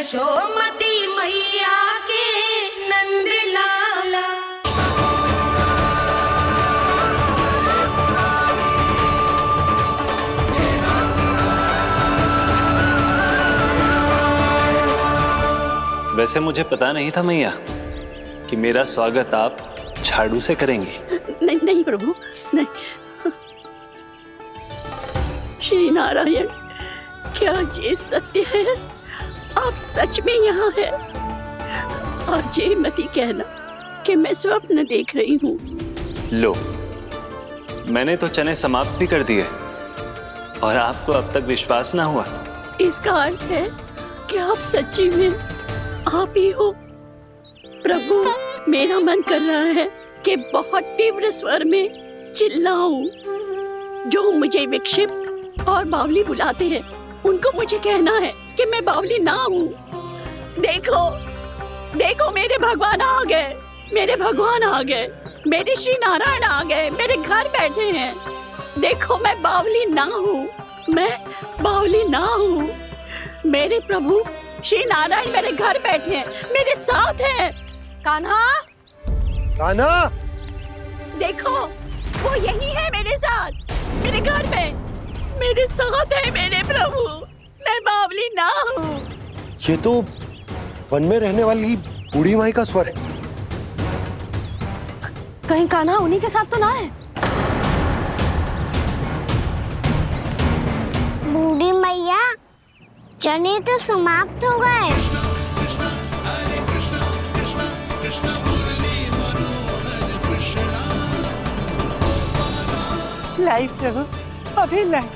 यशोमती मैया के नंद लाला। वैसे मुझे पता नहीं था मैया कि मेरा स्वागत आप झाड़ू से करेंगी। नहीं नहीं प्रभु, नहीं। श्री नारायण, क्या ये सत्य है? आप सच में यहाँ हैं? और ये मत ही कहना कि मैं स्वप्न देख रही हूँ। लो, मैंने तो चने समाप्त भी कर दिए और आपको अब तक विश्वास ना हुआ। इसका अर्थ है कि आप सच्ची में आप ही हो। प्रभु, मेरा मन कर रहा है कि बहुत तीव्र स्वर में चिल्लाऊं। जो मुझे विक्षिप्त और बावली बुलाते हैं, उनको मुझे कहना है कि मैं बावली ना हूँ। देखो, देखो, मेरे भगवान आ गए, मेरे भगवान आ गए, मेरे श्री नारायण आ गए, मेरे घर बैठे हैं। देखो, मैं बावली ना हूँ, मैं बावली ना हूँ। मेरे प्रभु श्री नारायण मेरे घर बैठे हैं, मेरे साथ हैं। कान्हा, कान्हा, देखो, वो यही है मेरे साथ, मेरे घर में, मेरे साथ है मेरे प्रभु। मैं बावली ना हूँ। ये तो वन में रहने वाली बूढ़ी माई का स्वर है। कहीं कान्हा उन्हीं के साथ तो ना है? बूढ़ी मैया, चने तो समाप्त हो गए। लाई प्रभु, अभी लाई।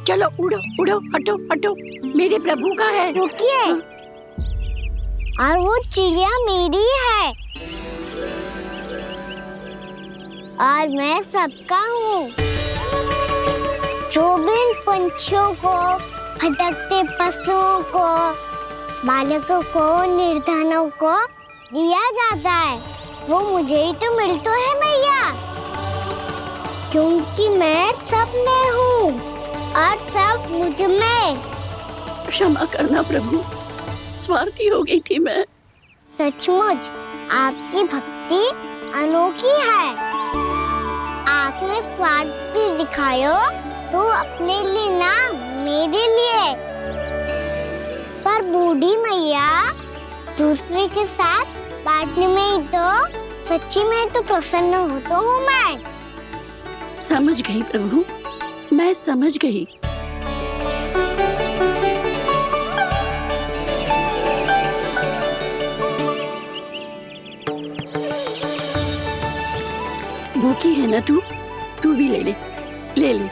चलो उड़ो उड़ो, हटो हटो, मेरे प्रभु का है। रुकिए, और वो चिड़िया मेरी है और मैं सबका हूँ। जो भी इन पंछियों को, भटकते पशुओं को, बालकों को, निर्धनों को दिया जाता है, वो मुझे ही तो मिलता है मैया, क्योंकि मैं सब में हूँ और सब मुझ में। क्षमा करना प्रभु, स्वार्थी हो गई थी मैं। सचमुच आपकी भक्ति अनोखी है। आपने स्वार्थ भी दिखायो तो अपने लिए ना, मेरे लिए। पर बूढ़ी मैया, दूसरे के साथ बांटने में ही तो सच्ची में तो प्रसन्न होता हूँ मैं। समझ गई प्रभु, मैं समझ गई। भूखी है ना तू भी ले ले, ले ले।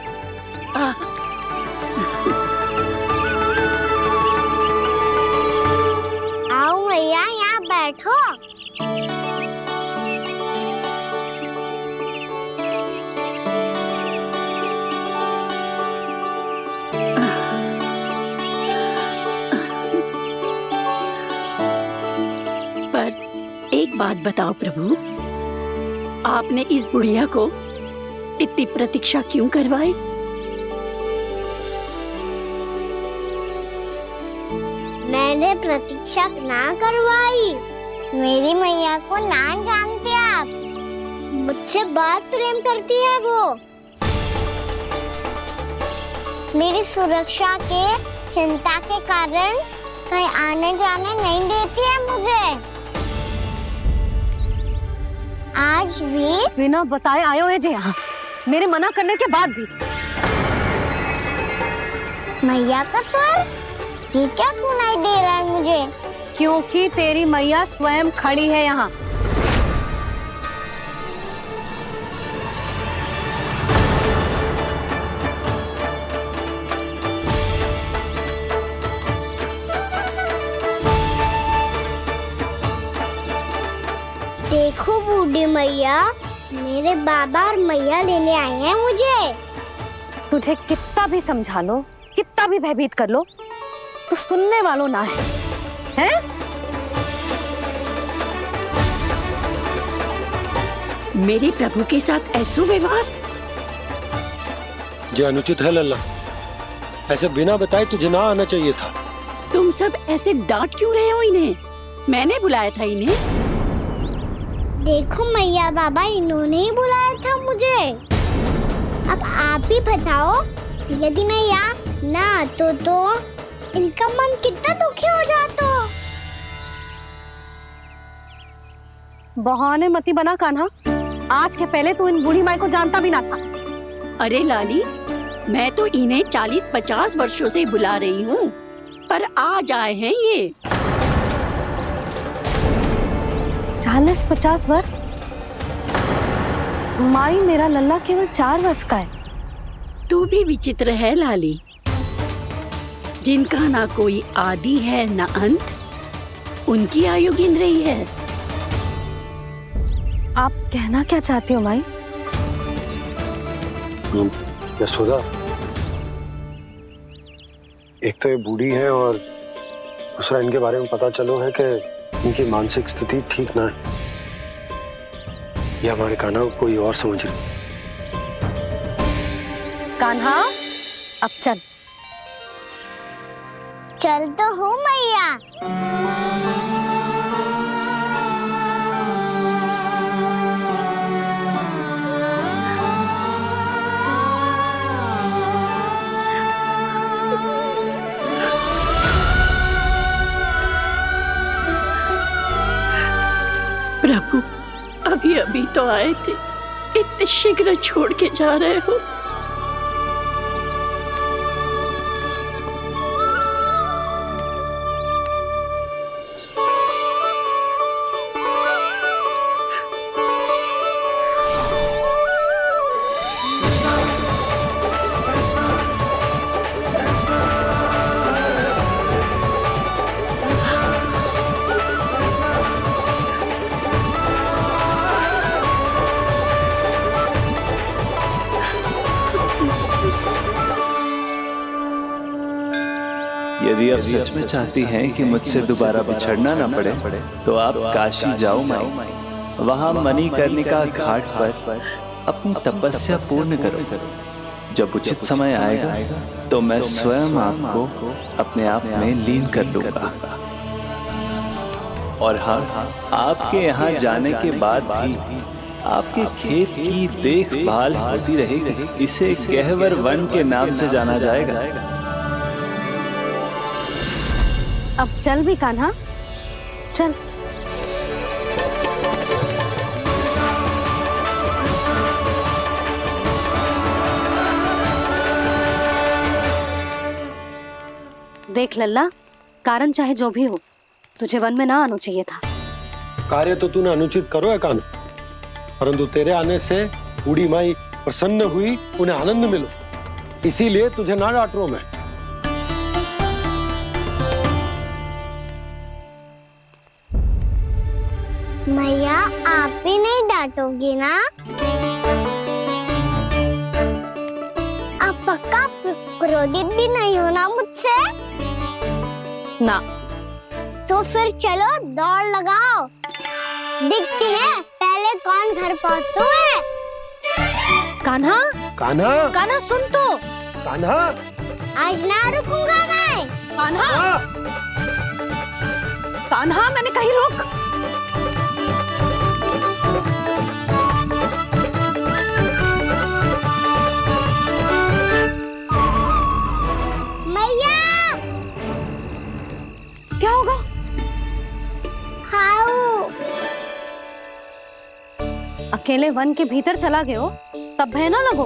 आओ मैया, यहाँ बैठो। एक बात बताओ प्रभु, आपने इस बुढ़िया को इतनी प्रतीक्षा क्यों करवाई? मैंने प्रतीक्षा ना करवाई। मेरी मैया को ना जानते आप, मुझसे बहुत प्रेम करती है वो। मेरी सुरक्षा के चिंता के कारण कहीं आने जाने नहीं देती है मुझे। आज भी बिना बताए आयो है जे यहाँ, मेरे मना करने के बाद भी। मैया का स्वर, ये क्या सुनाई दे रहा है मुझे? क्योंकि तेरी मैया स्वयं खड़ी है यहाँ। देखो बूढ़ी मैया, मेरे बाबा और मैया लेने आए हैं मुझे। तुझे कितना भी समझा लो, कितना भी भयभीत कर लो, तो सुनने वालों ना है, हैं? मेरे प्रभु के साथ ऐसा व्यवहार जो अनुचित है लल्ला। ऐसे बिना बताए तुझे ना आना चाहिए था। तुम सब ऐसे डांट क्यों रहे हो इन्हें? मैंने बुलाया था इन्हें। देखो मैया बाबा, इन्होंने ही बुलाया था मुझे। अब आप ही बताओ, यदि मैं यहाँ ना आतो तो इनका मन कितना दुखी हो जाता। बहाने मती बना कान्हा। आज के पहले तू इन बूढ़ी माई को जानता भी ना था। अरे लाली, मैं तो इन्हें 40-50 वर्षों से बुला रही हूँ, पर आज आए हैं ये। 40-50 वर्ष? माई, मेरा लल्ला केवल 4 वर्ष का है। तू भी विचित्र है लाली, जिनका ना कोई आदि है ना अंत, उनकी आयु गिन रही है। आप कहना क्या चाहती हो माई? यशोदा, एक तो ये बूढ़ी है और दूसरा इनके बारे में पता चलो है कि इनकी मानसिक स्थिति ठीक ना है। ये हमारे कान्हा को कोई और समझ रही। कान्हा, अब चल। चल तो हूँ मैया। प्रभु, अभी अभी तो आए थे, इतने शीघ्र छोड़ के जा रहे हो? यदि आप सच में चाहती हैं कि मुझसे दोबारा बिछड़ना ना पड़े तो आप काशी जाओ माई। वहां मणिकर्णिका घाट पर अपनी तपस्या पूर्ण करो। जब उचित समय आएगा तो मैं स्वयं आपको अपने आप में लीन कर लूंगा। और हाँ, आपके यहाँ जाने के बाद भी आपके खेत की देखभाल होती रहेगी। इसे गहवर वन के नाम से जाना जाएगा। अब चल भी कान्हा, चल। देख लल्ला, कारण चाहे जो भी हो, तुझे वन में ना आना चाहिए था। कार्य तो तूने अनुचित करो है कान्हा, परंतु तेरे आने से बूढ़ी माई प्रसन्न हुई, उन्हें आनंद मिलो, इसीलिए तुझे ना डांट रहा हूं मैं। मैया, आप भी नहीं डांटोगी ना? आप पक्का क्रोधित भी नहीं हो ना मुझसे? ना। तो फिर चलो दौड़ लगाओ, दिखती है पहले कौन घर पहुंचता है। कान्हा, कान्हा, कान्हा सुन तो। कान्हा, आज ना रुकूंगा मैं। कान्हा, कान्हा, मैंने कहीं रोक। मैया, क्या होगा? हाउ अकेले वन के भीतर चला गए हो, तब भय ना लगो।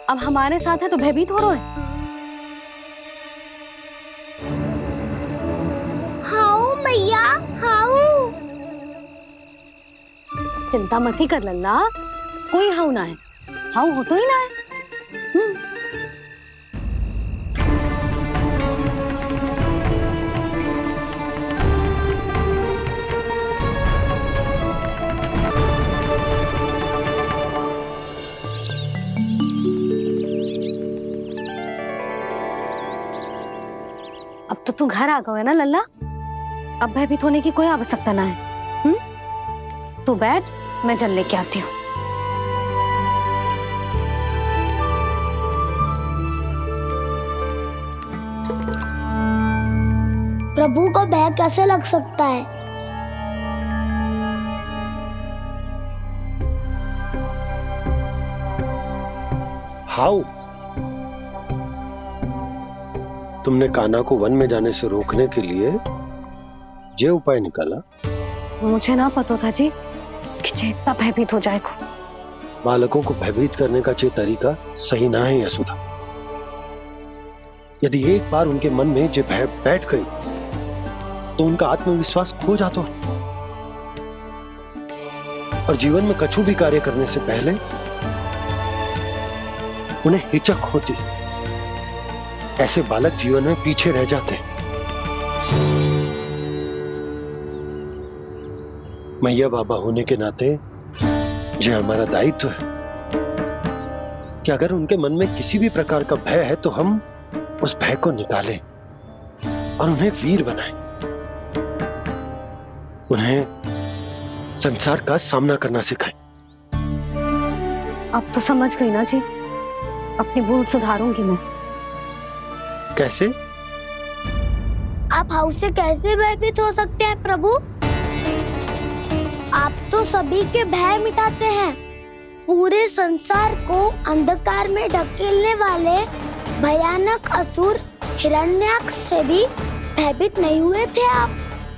अब हमारे साथ है तो भयभीत हो रहे हो। हाउ चिंता मत ही कर लल्ला, कोई हाउ ना है, हाउ हो तो ही ना है। अब तो तू घर आ गया है ना लल्ला, अब भयभीत होने की कोई आवश्यकता ना है। तू बैठ, मैं जल लेके आती हूँ। प्रभु को भय कैसे लग सकता है? हाउ? तुमने कान्हा को वन में जाने से रोकने के लिए ये उपाय निकाला? मुझे ना पता था जी कि जे इतना भयभीत हो जाएगा। बालकों को भयभीत करने का ये तरीका सही ना है यशोदा। यदि एक बार उनके मन में ये भय बैठ गई तो उनका आत्मविश्वास खो जाता है और जीवन में कछु भी कार्य करने से पहले उन्हें हिचक होती। ऐसे बालक जीवन में पीछे रह जाते हैं। मैया बाबा होने के नाते यह हमारा दायित्व है कि अगर उनके मन में किसी भी प्रकार का भय है तो हम उस भय को निकालें और उन्हें वीर बनाएं, उन्हें संसार का सामना करना सिखाएं। अब तो समझ गई ना जी, अपनी भूल सुधारूंगी मैं। कैसे? आप हाउ से कैसे भयभीत हो सकते हैं प्रभु? आप तो सभी के भय मिटाते हैं। पूरे संसार को अंधकार में ढकेलने वाले भयानक असुर हिरण्याक्ष से भी भयभीत नहीं हुए थे आप।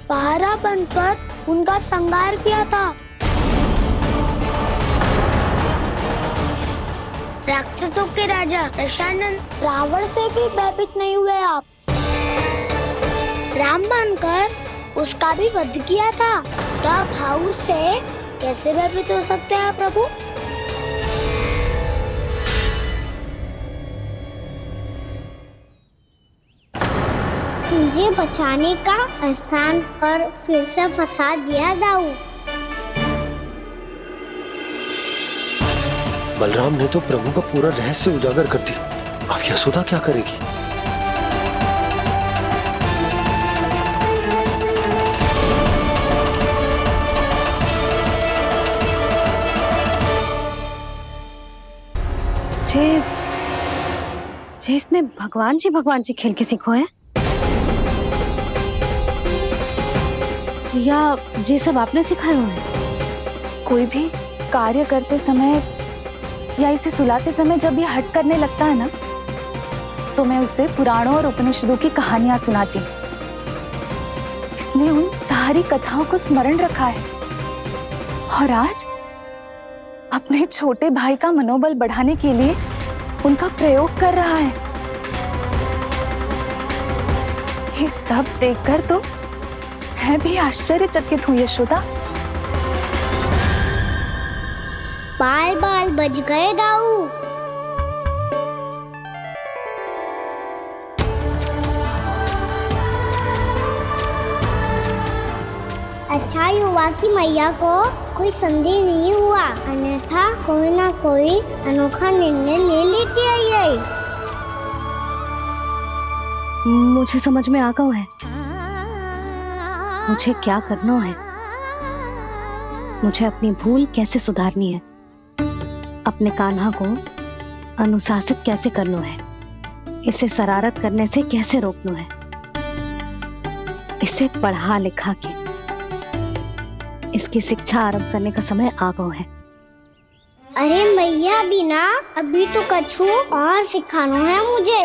पहरा बनकर उनका संहार किया था। राक्षसों के राजा दशानन रावण से भी भयभीत नहीं हुए आप। राम बनकर उसका भी वध किया था। तो आप हाउ से कैसे भयभीत हो सकते हैं प्रभु? मुझे बचाने का स्थान पर फिर से फंसा दिया दाऊ। बलराम ने तो प्रभु का पूरा रहस्य उजागर कर दिया। अब यशोदा क्या करेगी? जे इसने भगवान जी खेल के सीखो है, या ये सब आपने सिखाए हुए हैं? कोई भी कार्य करते समय या इसे सुलाते समय जब ये हट करने लगता है ना, तो मैं उसे पुराणों और उपनिषदों की कहानियां सुनाती हूँ। इसने उन सारी कथाओं को स्मरण रखा है और आज अपने छोटे भाई का मनोबल बढ़ाने के लिए उनका प्रयोग कर रहा है। ये सब देखकर तो मैं भी आश्चर्यचकित हूँ यशोदा। बाल बाल बज गए दाऊ। अच्छा हुआ कि मैया को कोई संदेह नहीं हुआ, अन्यथा कोई ना कोई अनोखा निर्णय ले लेती है ये। मुझे समझ में आ गया है मुझे क्या करना है। मुझे अपनी भूल कैसे सुधारनी है, अपने कान्हा को अनुशासित कैसे करना है, इसे शरारत करने से कैसे रोकना है, इसे पढ़ा लिखा के इसकी शिक्षा आरंभ करने का समय आ गया है। अरे मैया बिना अभी तो कछु और सिखाना है मुझे।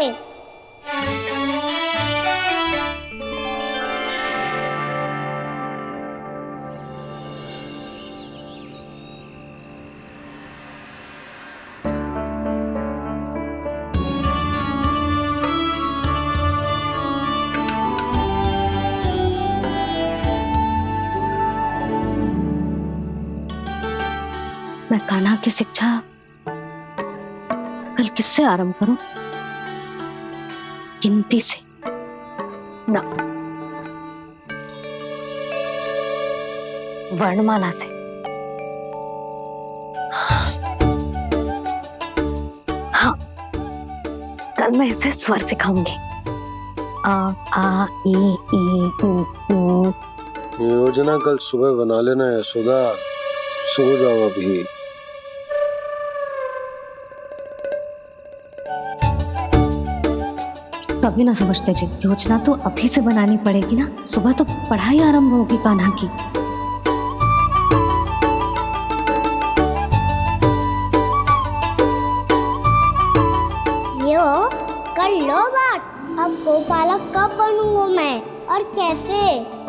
मैं कान्हा की शिक्षा कल किससे आरंभ करूं? गिनती से ना, वर्णमाला से। हाँ, कल मैं इसे स्वर सिखाऊंगी। आ आ ई ऊ। योजना कल सुबह बना लेना यशोदा, सो जाओ अभी। तभी ना समझते जी, योजना तो अभी से बनानी पड़ेगी ना, सुबह तो पढ़ाई आरंभ होगी कान्हा की। यो कर लो बात, अब गोपालक कब बनूंगा मैं और कैसे?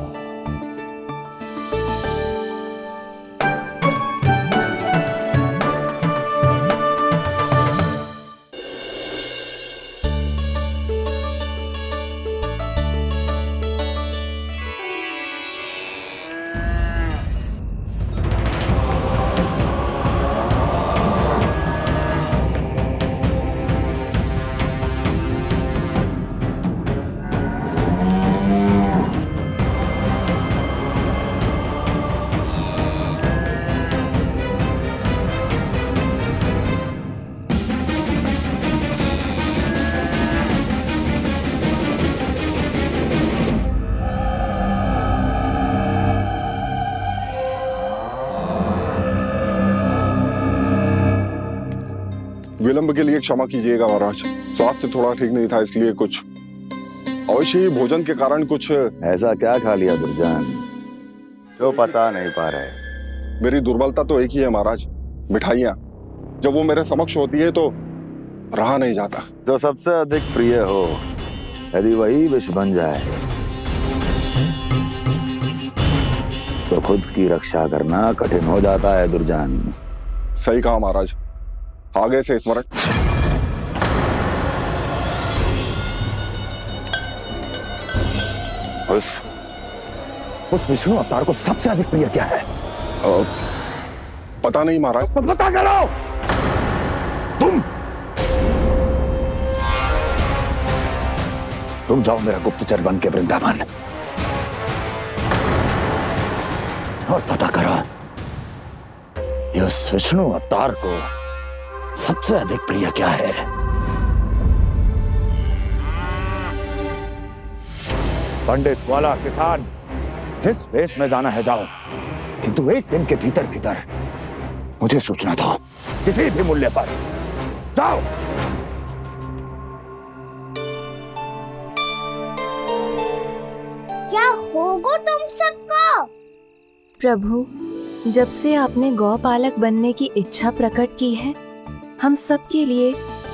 विलंब के लिए क्षमा कीजिएगा महाराज, स्वास्थ्य थोड़ा ठीक नहीं था इसलिए कुछ अवश्य ही भोजन के कारण कुछ। ऐसा क्या खा लिया दुर्जन जो पचा नहीं पा रहे? मेरी दुर्बलता तो एक ही है महाराज, मिठाइयाँ। जब वो मेरे समक्ष होती है तो रहा नहीं जाता। जो सबसे अधिक प्रिय हो, यदि वही विष बन जाए तो खुद की रक्षा करना कठिन हो जाता है दुर्जन। सही कहा महाराज, आगे से स्मरण। उस विष्णु अवतार को सबसे अधिक प्रिय क्या है? पता नहीं महाराज। पता करो। तुम जाओ मेरा गुप्तचर बन के वृंदावन और पता करो इस विष्णु अवतार को सबसे अधिक प्रिय क्या है। पंडित वाला किसान, जिस वेश में जाना है जाओ, किंतु एक दिन के भीतर भीतर मुझे सूचना दो, किसी भी मूल्य पर। जाओ। क्या होगा तुम सबको? प्रभु, जब से आपने गौपालक बनने की इच्छा प्रकट की है, हम सब के लिए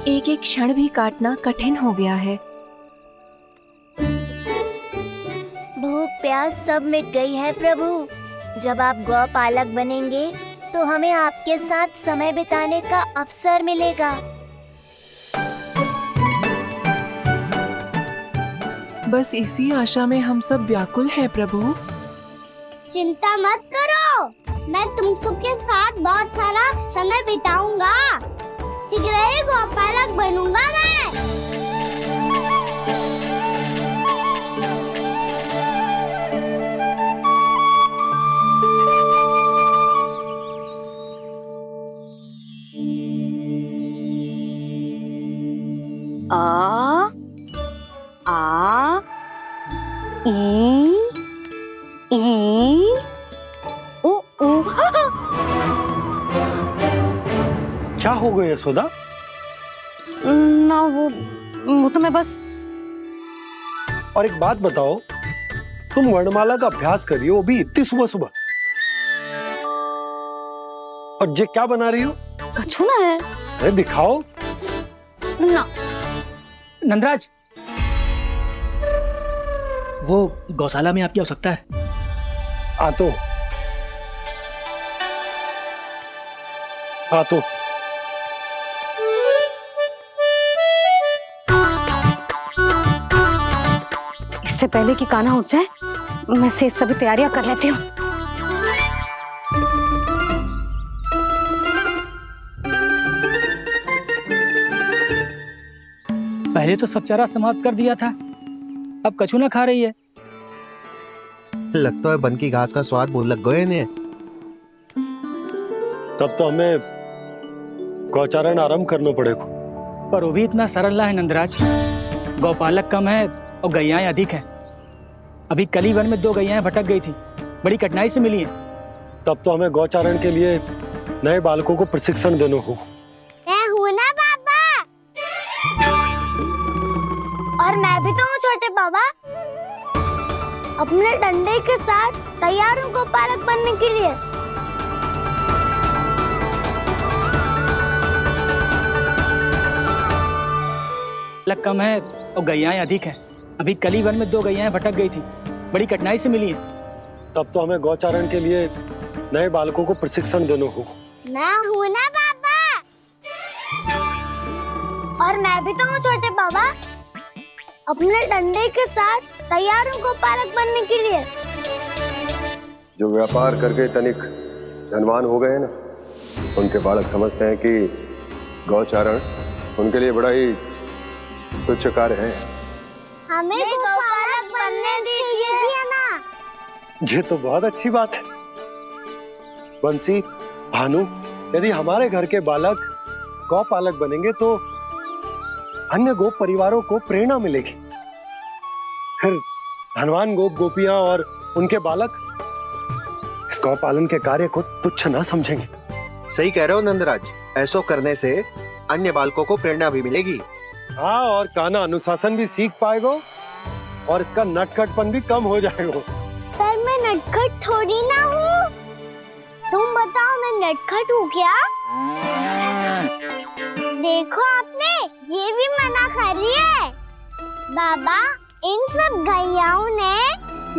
एक एक क्षण भी काटना कठिन हो गया है। भूख प्यास सब मिट गई है प्रभु। जब आप गौपालक बनेंगे तो हमें आपके साथ समय बिताने का अवसर मिलेगा। बस इसी आशा में हम सब व्याकुल हैं प्रभु। चिंता मत करो, मैं तुम सबके साथ बहुत सारा समय बिताऊंगा। शीघ्र ही गोपालक बनूंगा मैं। आ आ ई ओ ओ। क्या हो गया यशोदा? ना वो तो मैं बस। और एक बात बताओ, तुम वर्णमाला का अभ्यास कर रही हो, वो भी इतनी सुबह सुबह, और ये क्या बना रही हो? छूना है। अरे दिखाओ ना। नंदराज, वो गौशाला में आपकी आवश्यकता है। आ तो इससे पहले कि कान्हा उठ जाए, मैं से सभी तैयारियां कर लेती हूँ। पहले तो सब चारा समाप्त कर दिया था, अब कछु ना खा रही है। लगता है बन की घास का स्वाद भूल लग गए इन्हें। तब तो हमें गौचारण आरंभ करना पड़ेगा। पर वो भी इतना सरल है नंदराज, गौपालक कम है और गैयाएं अधिक है। अभी कली वन में 2 गैयाएं भटक गई थी, बड़ी कठिनाई से मिली है। तब तो हमें गौचारण के लिए नए बालकों को प्रशिक्षण देना होगा। मैं हूँ ना बाबा, और मैं भी तो हूँ छोटे बाबा। अपने डंडे के साथ तैयार हूँ गौपालक बनने के लिए। लग कम है और गैयाएं अधिक है। अभी कली वन में 2 गैयाएं भटक गई थी, बड़ी कठिनाई से मिली है। तब तो हमें गौचारण के लिए नए बालकों को प्रशिक्षण देना होगा। मैं हूँ ना बाबा, और मैं भी तो हूँ छोटे बाबा। अपने डंडे के साथ तैयार हूँ गौपालक बनने के लिए। जो व्यापार करके तनिक धनवान हो गए ना, उनके बालक समझते हैं कि गौचारण उनके लिए बड़ा ही तुच्छ कार्य है। हमें गौपालक बनने दीजिए ना। ये तो बहुत अच्छी बात है। बंसी, भानु, यदि हमारे घर के बालक गौपालक बनेंगे तो अन्य गोप परिवारों को प्रेरणा मिलेगी। फिर धनवान गोप गोपियां और उनके बालक इस गौपालन के कार्य को तुच्छ ना समझेंगे। सही कह रहे हो नंदराज, ऐसा करने से अन्य बालकों को प्रेरणा भी मिलेगी। हाँ, और कान्हा अनुशासन भी सीख पाएगा और इसका नटखटपन भी कम हो जाएगा। पर मैं नटखट थोड़ी ना हूँ। तुम बताओ, मैं नटखट हूँ क्या? देखो आपने ये भी मना कर रही है। बाबा, इन सब गैयाओं ने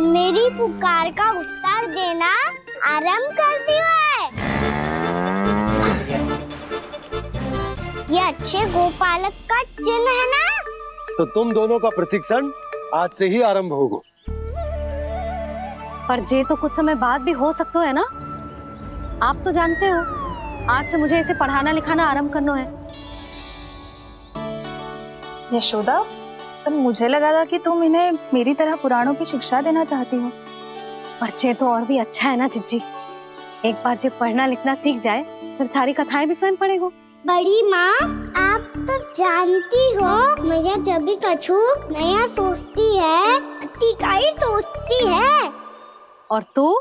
मेरी पुकार का उत्तर देना आरंभ कर दिया है। ये अच्छे गोपालक का चिन्ह है ना? तो तुम दोनों का प्रशिक्षण आज से ही आरंभ होगा। पर जे तो कुछ समय बाद भी हो सकता है ना। आप तो जानते हो, आज से मुझे इसे पढ़ाना लिखाना आरंभ करना है। यशोदा, पर मुझे लगा था कि तुम इन्हें मेरी तरह पुराणों की शिक्षा देना चाहती हो। पर जे तो और भी अच्छा है ना जिज्जी। एक बार जब पढ़ना लिखना सीख जाए फिर सारी कथाएं भी स्वयं पढ़ेगो। बड़ी माँ, आप तो जानती हो मैया जब भी कछु नया सोचती है, अतिका ही सोचती है। और तू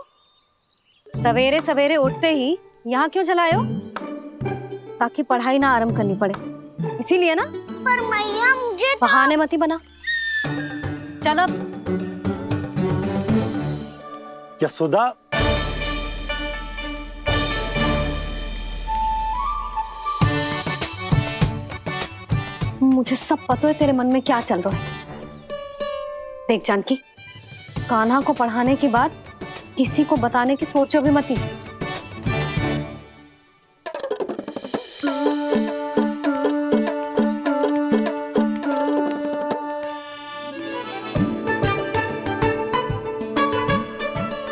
सवेरे सवेरे उठते ही यहाँ क्यों चलाए हो? ताकि पढ़ाई ना आरंभ करनी पड़े, इसीलिए ना। पर मैया मुझे बहाने मत ही बना। चल अब। यशोदा, मुझे सब पता है तेरे मन में क्या चल रहा है। देख जानकी, कान्हा को पढ़ाने के बाद किसी को बताने की सोचो भी मत ही।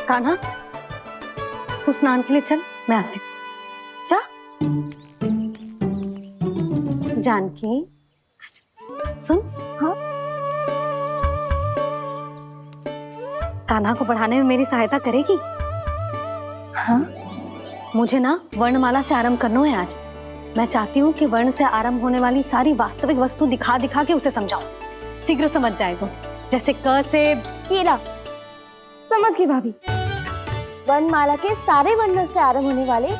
कान्हा, तू स्नान के लिए चल, मैं आती हूँ। जा। जानकी, सुन। हाँ? कान्हा को पढ़ाने में मेरी सहायता करेगी? हाँ? मुझे ना वर्णमाला से आरंभ करना है आज। मैं चाहती हूँ कि वर्ण से आरंभ होने वाली सारी वास्तविक वस्तु दिखा दिखा के उसे समझाऊं। शीघ्र समझ जाएगा। जैसे क से कीड़ा। समझ गई भाभी। वर्णमाला के सारे वर्णों से आरंभ होने वाले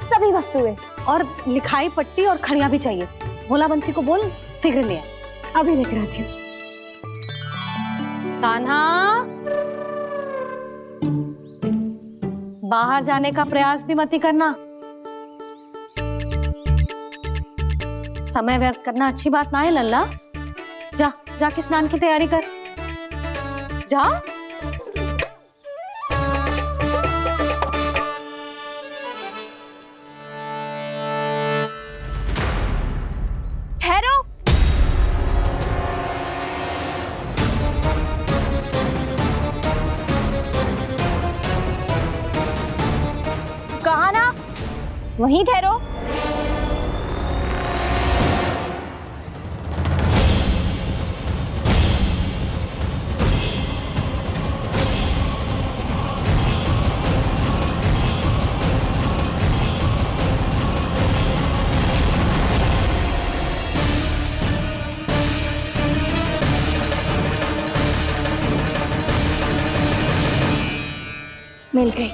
सभी वस्तुएं, और लिखाई पट्टी और खड़िया भी चाहिए। भोला बंसी को बोल शीघ्र ले आए। अभी लेकर आती हूँ। कान्हा, बाहर जाने का प्रयास भी मत ही करना। समय व्यर्थ करना अच्छी बात ना है लल्ला। जा, जाके स्नान की तैयारी कर। जा। ठहरो। कहा ना, वहीं ठहरो। मिल गई।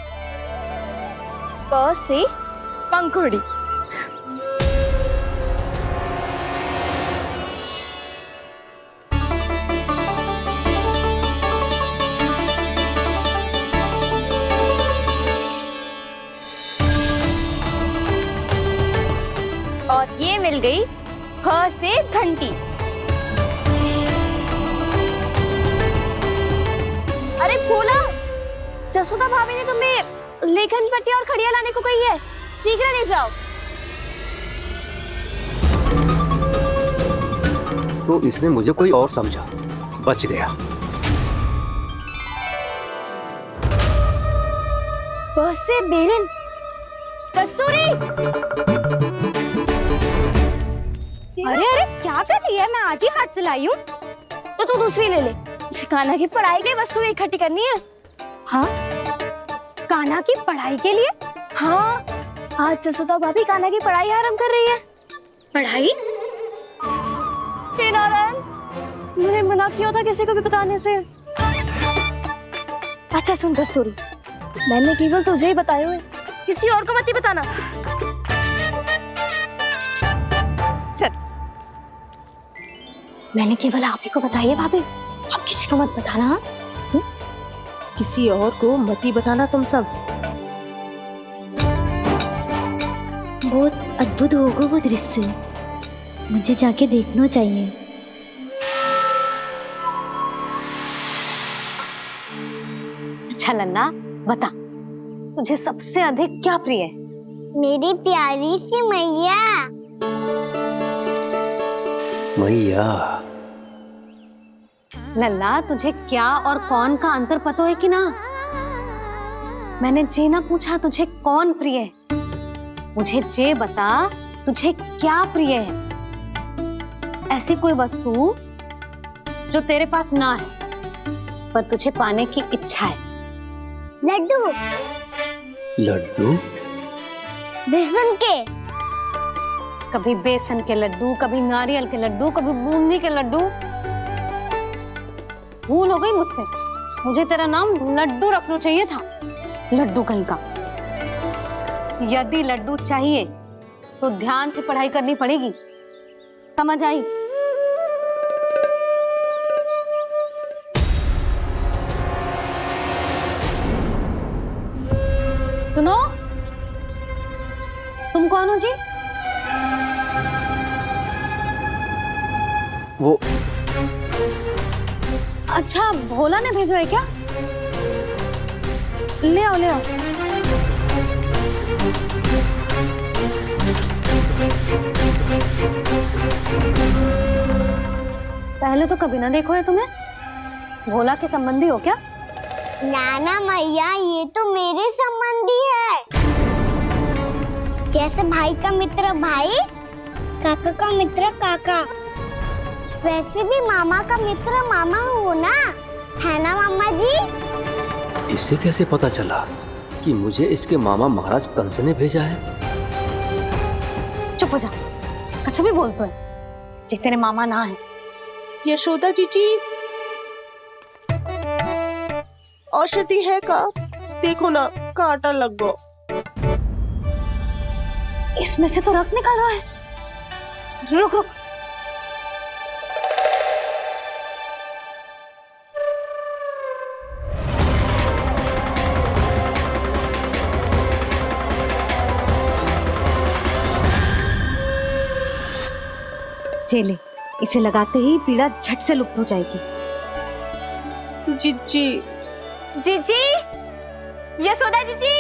प से पंखुड़ी। और ये मिल गई ख से घंटी। अरे भोला, जसोदा भाभी ने तुम्हें लेखन पट्टी और खड़िया लाने को कही है, शीघ्र ले जाओ। तो इसने मुझे कोई और समझा, बच गया। बस से बेलन। कस्तूरी, अरे अरे क्या कर रही है? मैं आज ही हाथ से लाई हूँ। तो तू दूसरी ले ले। कान्हा की पढ़ाई के लिए वस्तु इकट्ठी करनी है। हाँ, कान्हा की पढ़ाई के लिए? हाँ, आज जसोदा भाभी कान्हा की पढ़ाई आरंभ कर रही है। पढ़ाई? हे नारायण, मैंने मना किया था किसी को भी बताने से। अच्छा सुन कस्तूरी, मैंने केवल तुझे ही बताए हुए, किसी और को मत ही बताना। चल, मैंने केवल आप ही को बताई है भाभी, आप किसी को मत बताना। किसी और को मत ही बताना तुम सब। बहुत अद्भुत होगा वो दृश्य, मुझे जाके देखना चाहिए। अच्छा लल्ला, बता तुझे सबसे अधिक क्या प्रिय है? मेरी प्यारी सी मैया। मैया, लल्ला, तुझे क्या और कौन का अंतर पता है कि ना? मैंने जे ना पूछा तुझे कौन प्रिय है, मुझे जे बता तुझे क्या प्रिय है। ऐसी कोई वस्तु जो तेरे पास ना है पर तुझे पाने की इच्छा है। लड्डू। लड्डू? बेसन के। कभी बेसन के लड्डू, कभी नारियल के लड्डू, कभी बूंदी के लड्डू। भूल हो गई मुझसे, मुझे तेरा नाम लड्डू रखना चाहिए था। लड्डू कहीं का। यदि लड्डू चाहिए तो ध्यान से पढ़ाई करनी पड़ेगी, समझ आई? सुनो, तुम कौन हो जी? वो अच्छा, भोला ने भेजो है क्या? ले आओ, ले आओ। पहले तो कभी ना देखो है तुम्हें। भोला के संबंधी हो क्या? नाना मैया, ये तो मेरे संबंधी है। जैसे भाई का मित्र भाई, काका का मित्र काका, वैसे भी मामा का मित्र मामा हो ना, है ना मामा जी? इसे कैसे पता चला कि मुझे इसके मामा महाराज कंस ने भेजा है? चुप हो जा, कछु भी बोलते है, जे तेरे मामा ना है। यशोदा जीजी, औषधि है का? देखो ना, कांटा लग गो। इसमें से तो रक्त निकल रहा है। रुक रुक, चले, इसे लगाते ही पीड़ा झट से लुप्त हो जाएगी। जीजी, जीजी, यशोदा जीजी,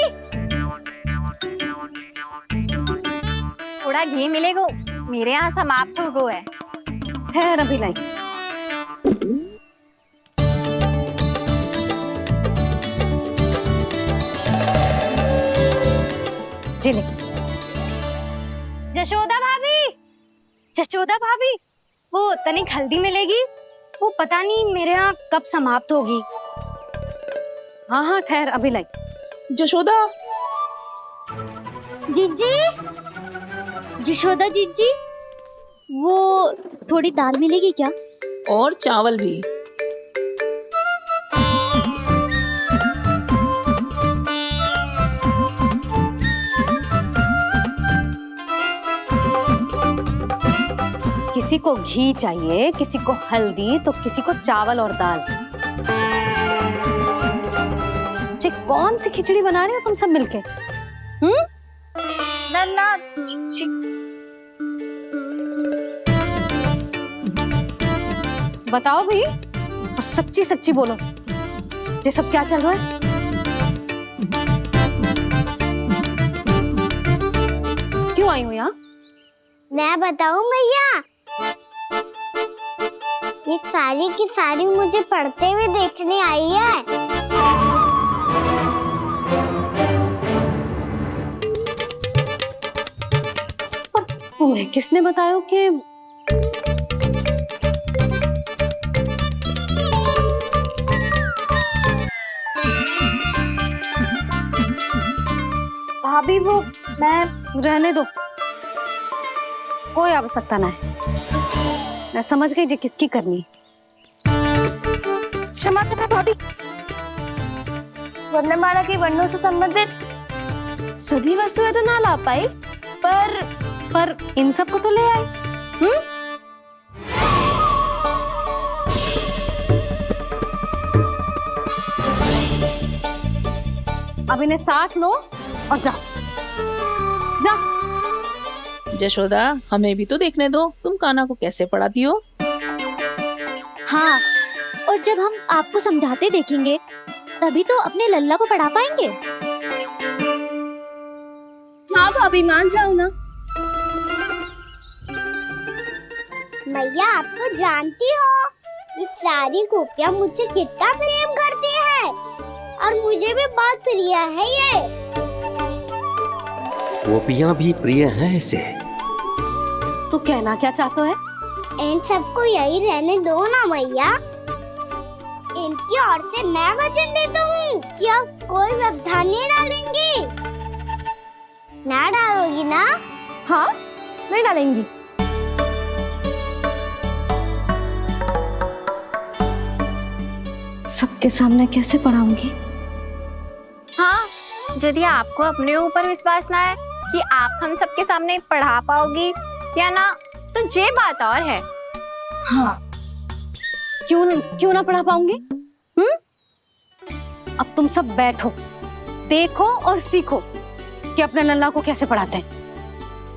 थोड़ा घी मिलेगा? मेरे यहाँ समाप्त हो गया है। ठहर, अभी लाई। चले। जशोदा भाभी, जशोदा भाभी, वो तनिक हल्दी मिलेगी? वो पता नहीं मेरे यहाँ कब समाप्त होगी। हाँ हाँ, ठहर, अभी लाई। जशोदा, जीजी, जशोदा जीजी, वो थोड़ी दाल मिलेगी क्या? और चावल भी। किसी को घी चाहिए, किसी को हल्दी, तो किसी को चावल और दाल। जी कौन सी खिचड़ी बना रहे हो तुम सब मिलके? नन्ना बताओ भाई, और सच्ची सच्ची बोलो, ये सब क्या चल रहा है? क्यों आई हो यहाँ? मैं बताऊं भैया, ये सारी की सारी मुझे पढ़ते हुए देखने आई है। तुम्हें किसने बताया कि भाभी? वो मैं रहने दो, कोई आवश्यकता ना है। मैं समझ गई जी किसकी करनी। क्षमा करना भाभी, वर्णमाला के वर्णों से संबंधित सभी वस्तुएं तो ना ला पाई, पर इन सब को तो ले आए। अब इन्हें साथ लो और जाओ। जशोदा, हमें भी तो देखने दो तुम कान्हा को कैसे पढ़ाती हो। हाँ, और जब हम आपको समझाते देखेंगे तभी तो अपने लल्ला को पढ़ा पाएंगे। हाँ भाभी, मान जाओ ना। मैया, आप तो जानती हो ये सारी गोपियाँ मुझसे कितना प्रेम करती है, और मुझे भी बहुत प्रिय है ये। गोपियाँ भी प्रिय हैं इसे। तू कहना क्या चाहता है? इन सबको यही रहने दो ना मैया। इनकी ओर से मैं वचन देता हूँ कि अब कोई व्यवधान नहीं डालेंगी। ना डालोगी ना? हाँ, नहीं डालेंगी। सबके सामने कैसे पढ़ाऊंगी? हाँ, यदि आपको अपने ऊपर विश्वास ना है कि आप हम सबके सामने पढ़ा पाओगी या ना, तो ये बात और है। हाँ, क्यों ना पढ़ा पाऊंगी? अब तुम सब बैठो, देखो और सीखो कि अपने लल्ला को कैसे पढ़ाते हैं।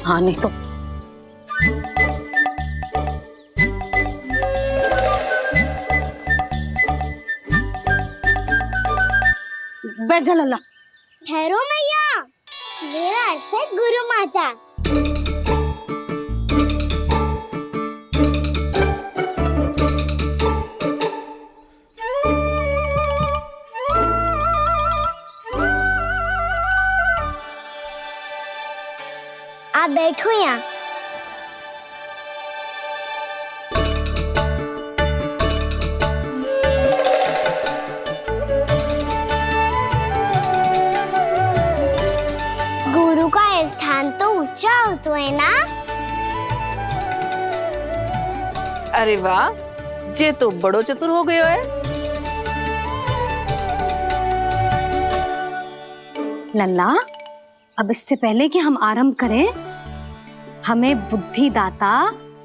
हाँ, नहीं तो बैठ जा लल्ला। ठहरो मैया, मेरा अर्थ है गुरु माता। आप बैठो यहाँ। गुरु का स्थान तो ऊंचा होता है ना? अरे वाह, जे तो बड़ो चतुर हो गयो है। लल्ला, अब इससे पहले कि हम आरंभ करें, हमें बुद्धिदाता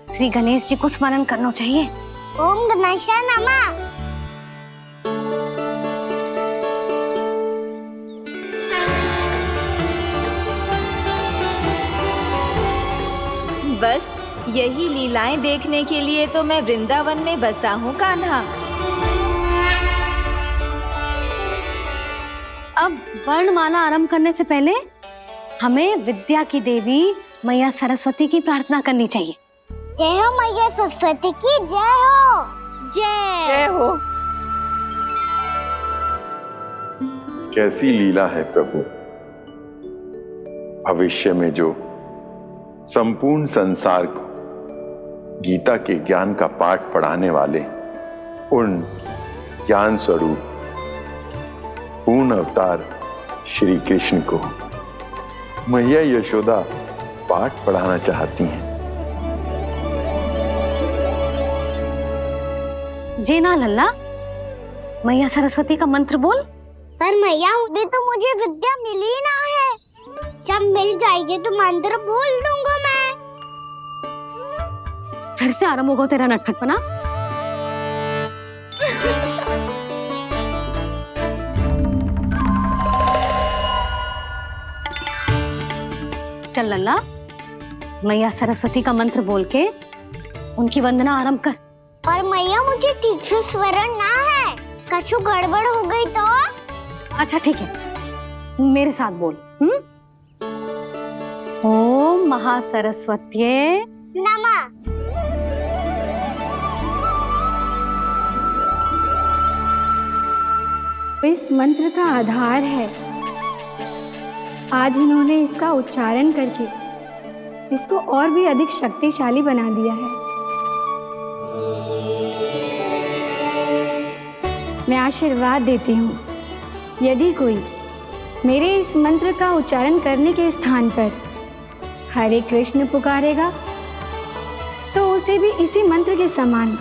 श्री गणेश जी को स्मरण करना चाहिए। ओम गणेशाय नमः। बस यही लीलाएं देखने के लिए तो मैं वृंदावन में बसा हूँ कान्हा। अब वर्णमाला आरंभ करने से पहले हमें विद्या की देवी मैया सरस्वती की प्रार्थना करनी चाहिए। जय हो मैया सरस्वती की, जय हो। जय हो। कैसी लीला है प्रभु। भविष्य में जो संपूर्ण संसार को गीता के ज्ञान का पाठ पढ़ाने वाले उन ज्ञान स्वरूप पूर्ण अवतार श्री कृष्ण को मैया यशोदा पाठ पढ़ाना चाहती हैं। जी ना लल्ला, मैया सरस्वती का मंत्र बोल। पर मैया, अभी तो मुझे विद्या मिली ना है। जब मिल जाएगी तो मंत्र बोल दूंगा मैं। फिर से आरंभ होगा तेरा नटखटपना। चल लल्ला, मैया सरस्वती का मंत्र बोल के उनकी वंदना आरंभ कर। पर मैया मुझे ठीक से स्मरण ना है, कछु गड़बड़ हो गई तो? अच्छा ठीक है, मेरे साथ बोल। ओम महासरस्वत्ये नमः। इस मंत्र का आधार है। आज इन्होंने इसका उच्चारण करके इसको और भी अधिक शक्तिशाली बना दिया है। मैं आशीर्वाद देती हूँ, यदि कोई मेरे इस मंत्र का उच्चारण करने के स्थान पर हरे कृष्ण पुकारेगा तो उसे भी इसी मंत्र के समान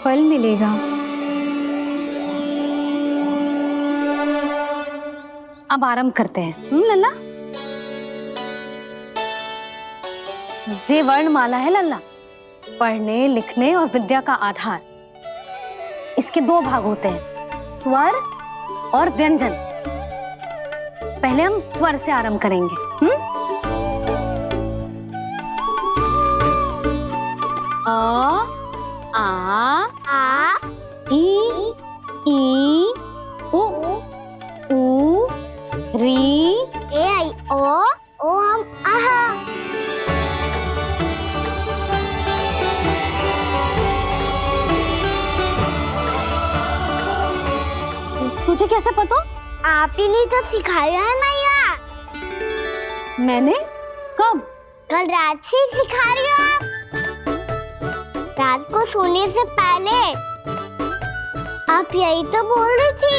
फल मिलेगा। अब आरंभ करते हैं। लल्ला, जे वर्णमाला है लल्ला, पढ़ने लिखने और विद्या का आधार। इसके दो भाग होते हैं, स्वर और व्यंजन। पहले हम स्वर से आरंभ करेंगे। अ, आ, ई, उ, री, ए आई ओ हम आहा। तुझे कैसे पता? आप ही ने तो सिखाया है मैया। मैंने? कब? कल रात से सिखा रही हो आप। रात को सोने से पहले आप यही तो बोल रही थी।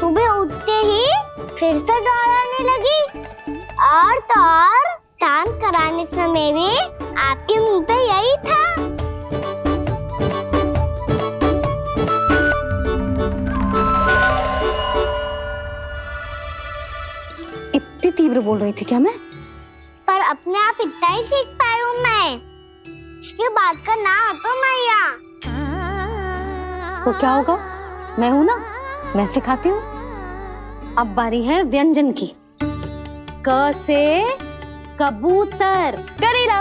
सुबह उठते ही फिर से दोहराने लगी, और तो और चांद कराने समय भी आपके मुंह पे यही था। इतनी तीव्र बोल रही थी क्या मैं? पर अपने आप इतना ही सीख पाई हूँ मैं। इसके बाद का ना तो मैया। तो क्या होगा? मैं हूं ना, मैं सिखाती हूँ। अब बारी है व्यंजन की। क से कबूतर। करेला।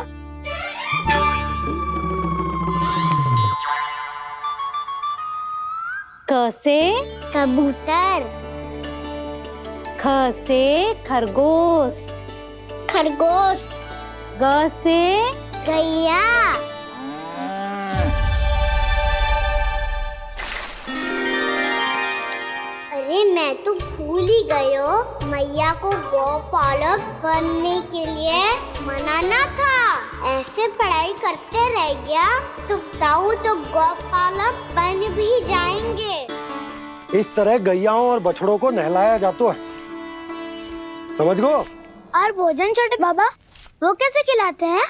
क से कबूतर। ख से खरगोश। खरगोश। ग से गैया। अरे मैं तो भूल ही गई हूँ, मैया को गौपालक बनने के लिए मनाना था। ऐसे पढ़ाई करते रह गया तो ताऊ तो गौपालक बन भी जाएंगे। इस तरह गैयाओं और बछड़ों को नहलाया जाता है, समझ गो? और भोजन छोटे बाबा, वो कैसे खिलाते हैं?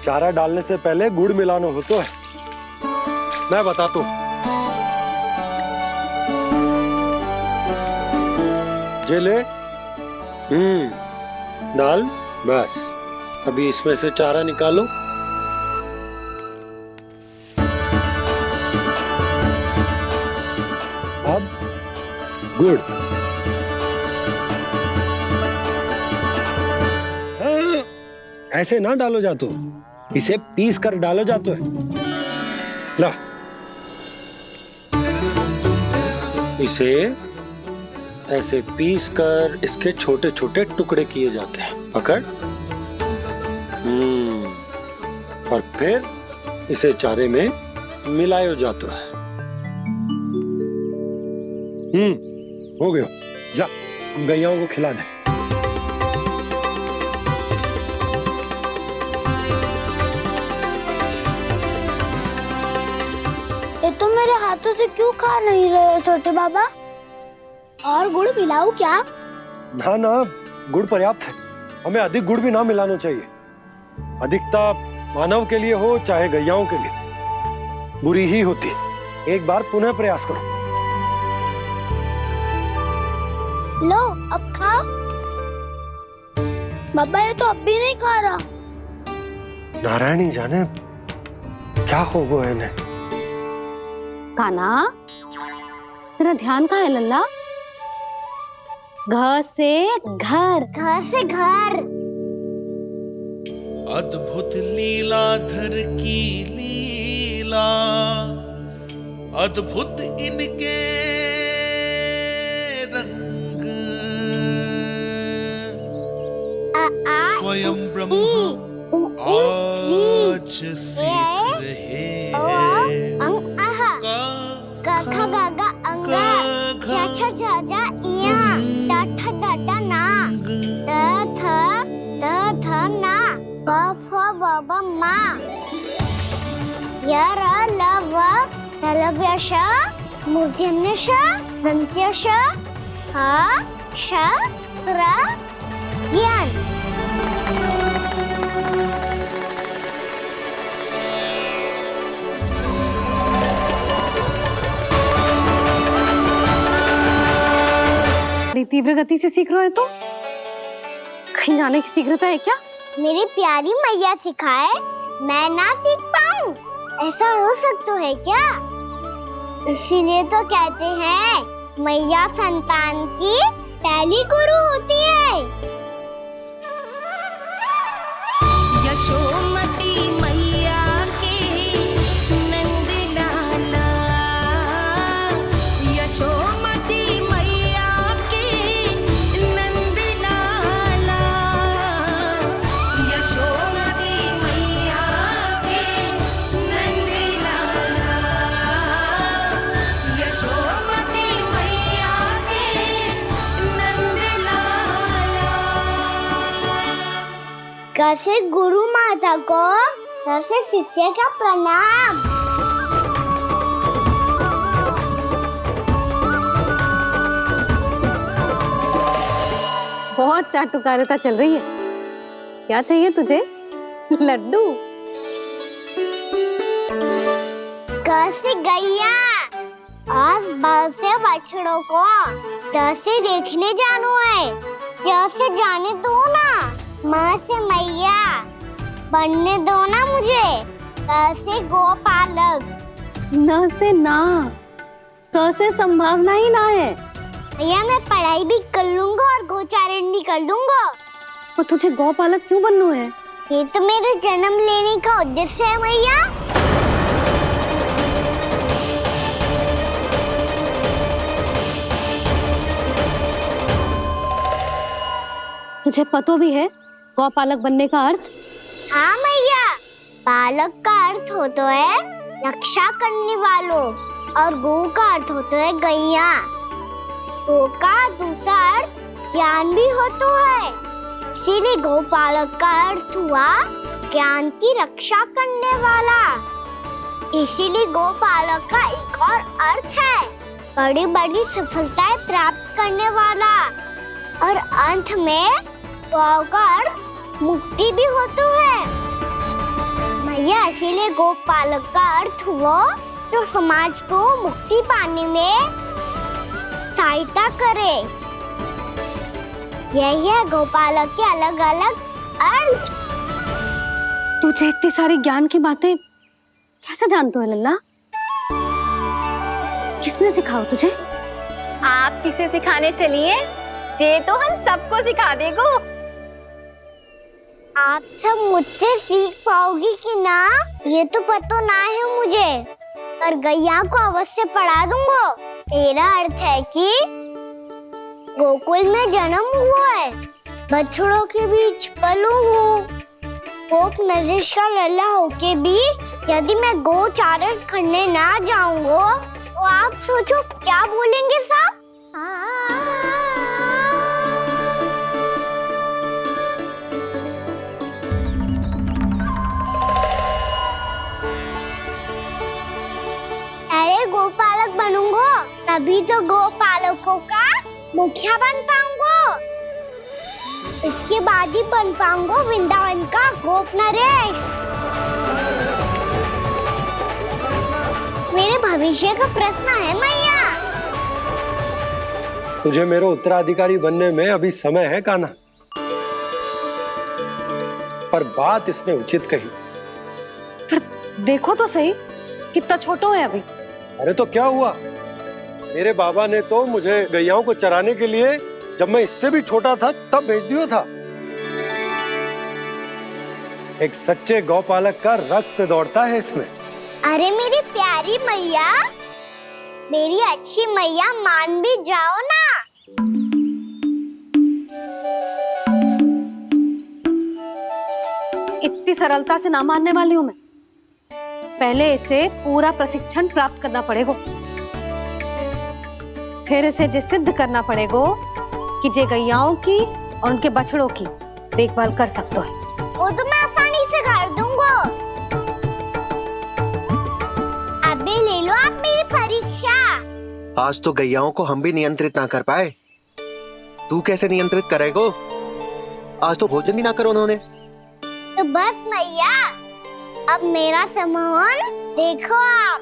चारा डालने से पहले गुड़ मिलाना होता है। मैं बताता हूँ। जे ले, डाल, बस। अभी इसमें से चारा निकालो। अब गुड़। ऐसे ना डालो जातो, इसे पीस कर डालो जातो है। ला, इसे ऐसे पीस कर इसके छोटे छोटे टुकड़े किए जाते हैं। पकड़। और फिर इसे चारे में मिलाया जाता है। हो गया। जा, गैयाओं को खिला दे। ये तो मेरे हाथों से क्यों खा नहीं रहे हो छोटे बाबा? और गुड़ मिलाऊं क्या? ना ना, गुड़ पर्याप्त है। हमें अधिक गुड़ भी ना मिलाना चाहिए। अधिकता मानव के लिए हो चाहे गैयाओं के लिए बुरी ही होती। एक बार पुनः प्रयास करो। लो, अब खाओ। बाबा ये तो अब भी नहीं खा रहा। नारायणी जाने क्या हो गया है इन्हें? कान्हा, तेरा ध्यान कहाँ है लल्ला? घर से घर, घर से घर। अद्भुत लीलाधर की लीला, अद्भुत इनके रंग, स्वयं ब्रह्मा आज सीख रहे हैं। गा गा गा अंगा, छा छा छा जा इया, डा ठा डा डा ना, दा थ ना, ब फ ब ब मा, य र ल व लव्य श, मूर्धन्य श, दन्त्य श, ह श र ज्ञान। बड़ी तीव्र गति से सीख रहे हो तो कहीं जाने की शीघ्रता है क्या? मेरी प्यारी मैया सिखाए, मैं ना सीख पाऊं, ऐसा हो सकता है क्या? इसीलिए तो कहते हैं मैया संतान की पहली गुरु होती है। यशोमती मैया की नंद लाला, यशोमती मैया की नंद लाला, यशोमती मैया की नंद लाला, यशोमती मैया की नंद लाला। कैसे गुरु माता को, कैसे शिष्य का प्रणाम। बहुत चाटुकारिता चल रही है। क्या चाहिए तुझे? लड्डू? कैसे गैया आज बल से बछड़ों को कैसे देखने जानो है, जैसे जाने दो ना, माँ से मैया बनने दो ना मुझे, कैसे गोपालक। न से ना, स से संभावना ही ना है। भैया मैं पढ़ाई भी कर लूंगा और गोचारण भी कर दूंगा। और तुझे गौपालक क्यों बनना है? ये तो मेरे जन्म लेने का उद्देश्य है भैया। तुझे पता भी है गौपालक बनने का अर्थ? हाँ मैया, पालक का अर्थ होता है रक्षा करने वालों, और गो का अर्थ होता है गैया। गो का दूसरा अर्थ ज्ञान भी होता है, इसीलिए गोपालक का अर्थ हुआ ज्ञान की रक्षा करने वाला। इसीलिए गोपालक का एक और अर्थ है बड़ी बड़ी सफलताएं प्राप्त करने वाला, और अंत में गौ का अर्थ मुक्ति भी होता है। मैया इसीलिए गोपालक का अर्थ हुआ जो समाज को मुक्ति पाने में सहायता करे। यही है गोपालक के अलग अलग अर्थ। तुझे इतनी सारी ज्ञान की बातें कैसे जानते हो लल्ला? किसने सिखाओ तुझे? आप किसे सिखाने चलिए, जे तो हम सबको सिखा देगो। आप सब मुझसे सीख पाओगी कि ना ये तो पता ना है मुझे, पर गैया को अवश्य पढ़ा दूंगा। मेरा अर्थ है कि गोकुल में जन्म हुआ है, बछड़ों के बीच पलू हूँ, गोप नरेश का लल्ला होके भी यदि मैं गोचारण करने ना जाऊंगा तो आप सोचो क्या बोलेंगे साहब? अरे गोपालक बनूंगा तभी तो गोपालकों का मुखिया बन पाऊंगा, इसके बाद ही बन पाऊंगा वृंदावन का गोप नरेश। मेरे भविष्य का प्रश्न है मैया। तुझे मेरा उत्तराधिकारी बनने में अभी समय है कान्हा, पर बात इसने उचित कही। देखो तो सही कितना छोटो है अभी। अरे तो क्या हुआ, मेरे बाबा ने तो मुझे गैयाओं को चराने के लिए जब मैं इससे भी छोटा था तब भेज दिया था। एक सच्चे गौपालक का रक्त दौड़ता है इसमें। अरे मेरी प्यारी मैया, मेरी अच्छी मैया, मान भी जाओ ना। इतनी सरलता से ना मानने वाली हूं मैं। पहले इसे पूरा प्रशिक्षण प्राप्त करना पड़ेगा, फिर इसे जे सिद्ध करना पड़ेगा कि जे गैयाओं की और उनके बछड़ों की देखभाल कर सकते है। वो तो मैं आसानी से कर दूंगा। अबे ले लो आप मेरी परीक्षा। आज तो गैयाओं को हम भी नियंत्रित ना कर पाए, तू कैसे नियंत्रित करेगो? आज तो भोजन ही ना करो उन्होंने। तो बस मैया, अब मेरा सम्मान देखो आप।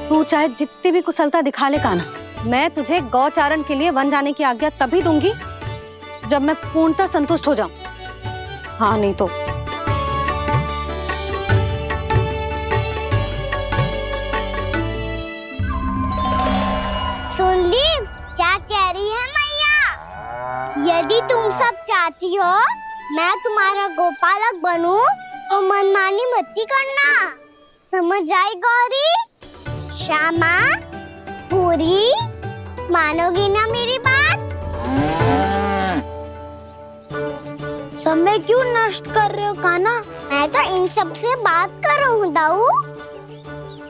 तू चाहे जितनी भी कुशलता दिखा ले कान्हा, मैं तुझे गौचारण के लिए वन जाने की आज्ञा तभी दूंगी जब मैं पूर्णतः संतुष्ट हो जाऊं। हाँ नहीं तो सुन ली क्या कह रही है मैया? यदि तुम सब चाहती हो मैं तुम्हारा गोपालक बनूं तो मनमानी मत करना, समझ आई गौरी? श्यामा, पूरी, मानोगी ना मेरी बात? समय क्यों नष्ट कर रहे हो कान्हा? मैं तो इन सब से बात कर रहा हूँ दाऊ,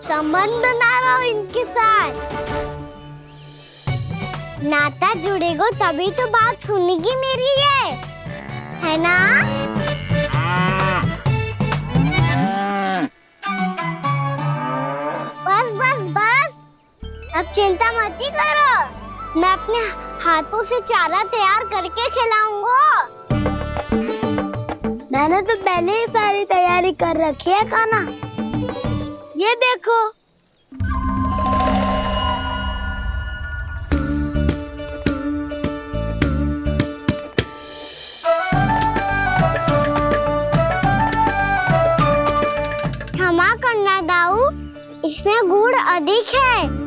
संबंध बना रहा हूँ इनके साथ। नाता जुड़ेगा तभी तो बात सुनेगी मेरी है ना? बस बस बस, अब चिंता मत ही करो, मैं अपने हाथों से चारा तैयार करके खिलाऊंगा। मैंने तो पहले ही सारी तैयारी कर रखी है कान्हा, ये देखो। क्षमा करना दाऊ, इसमें गुड़ अधिक है।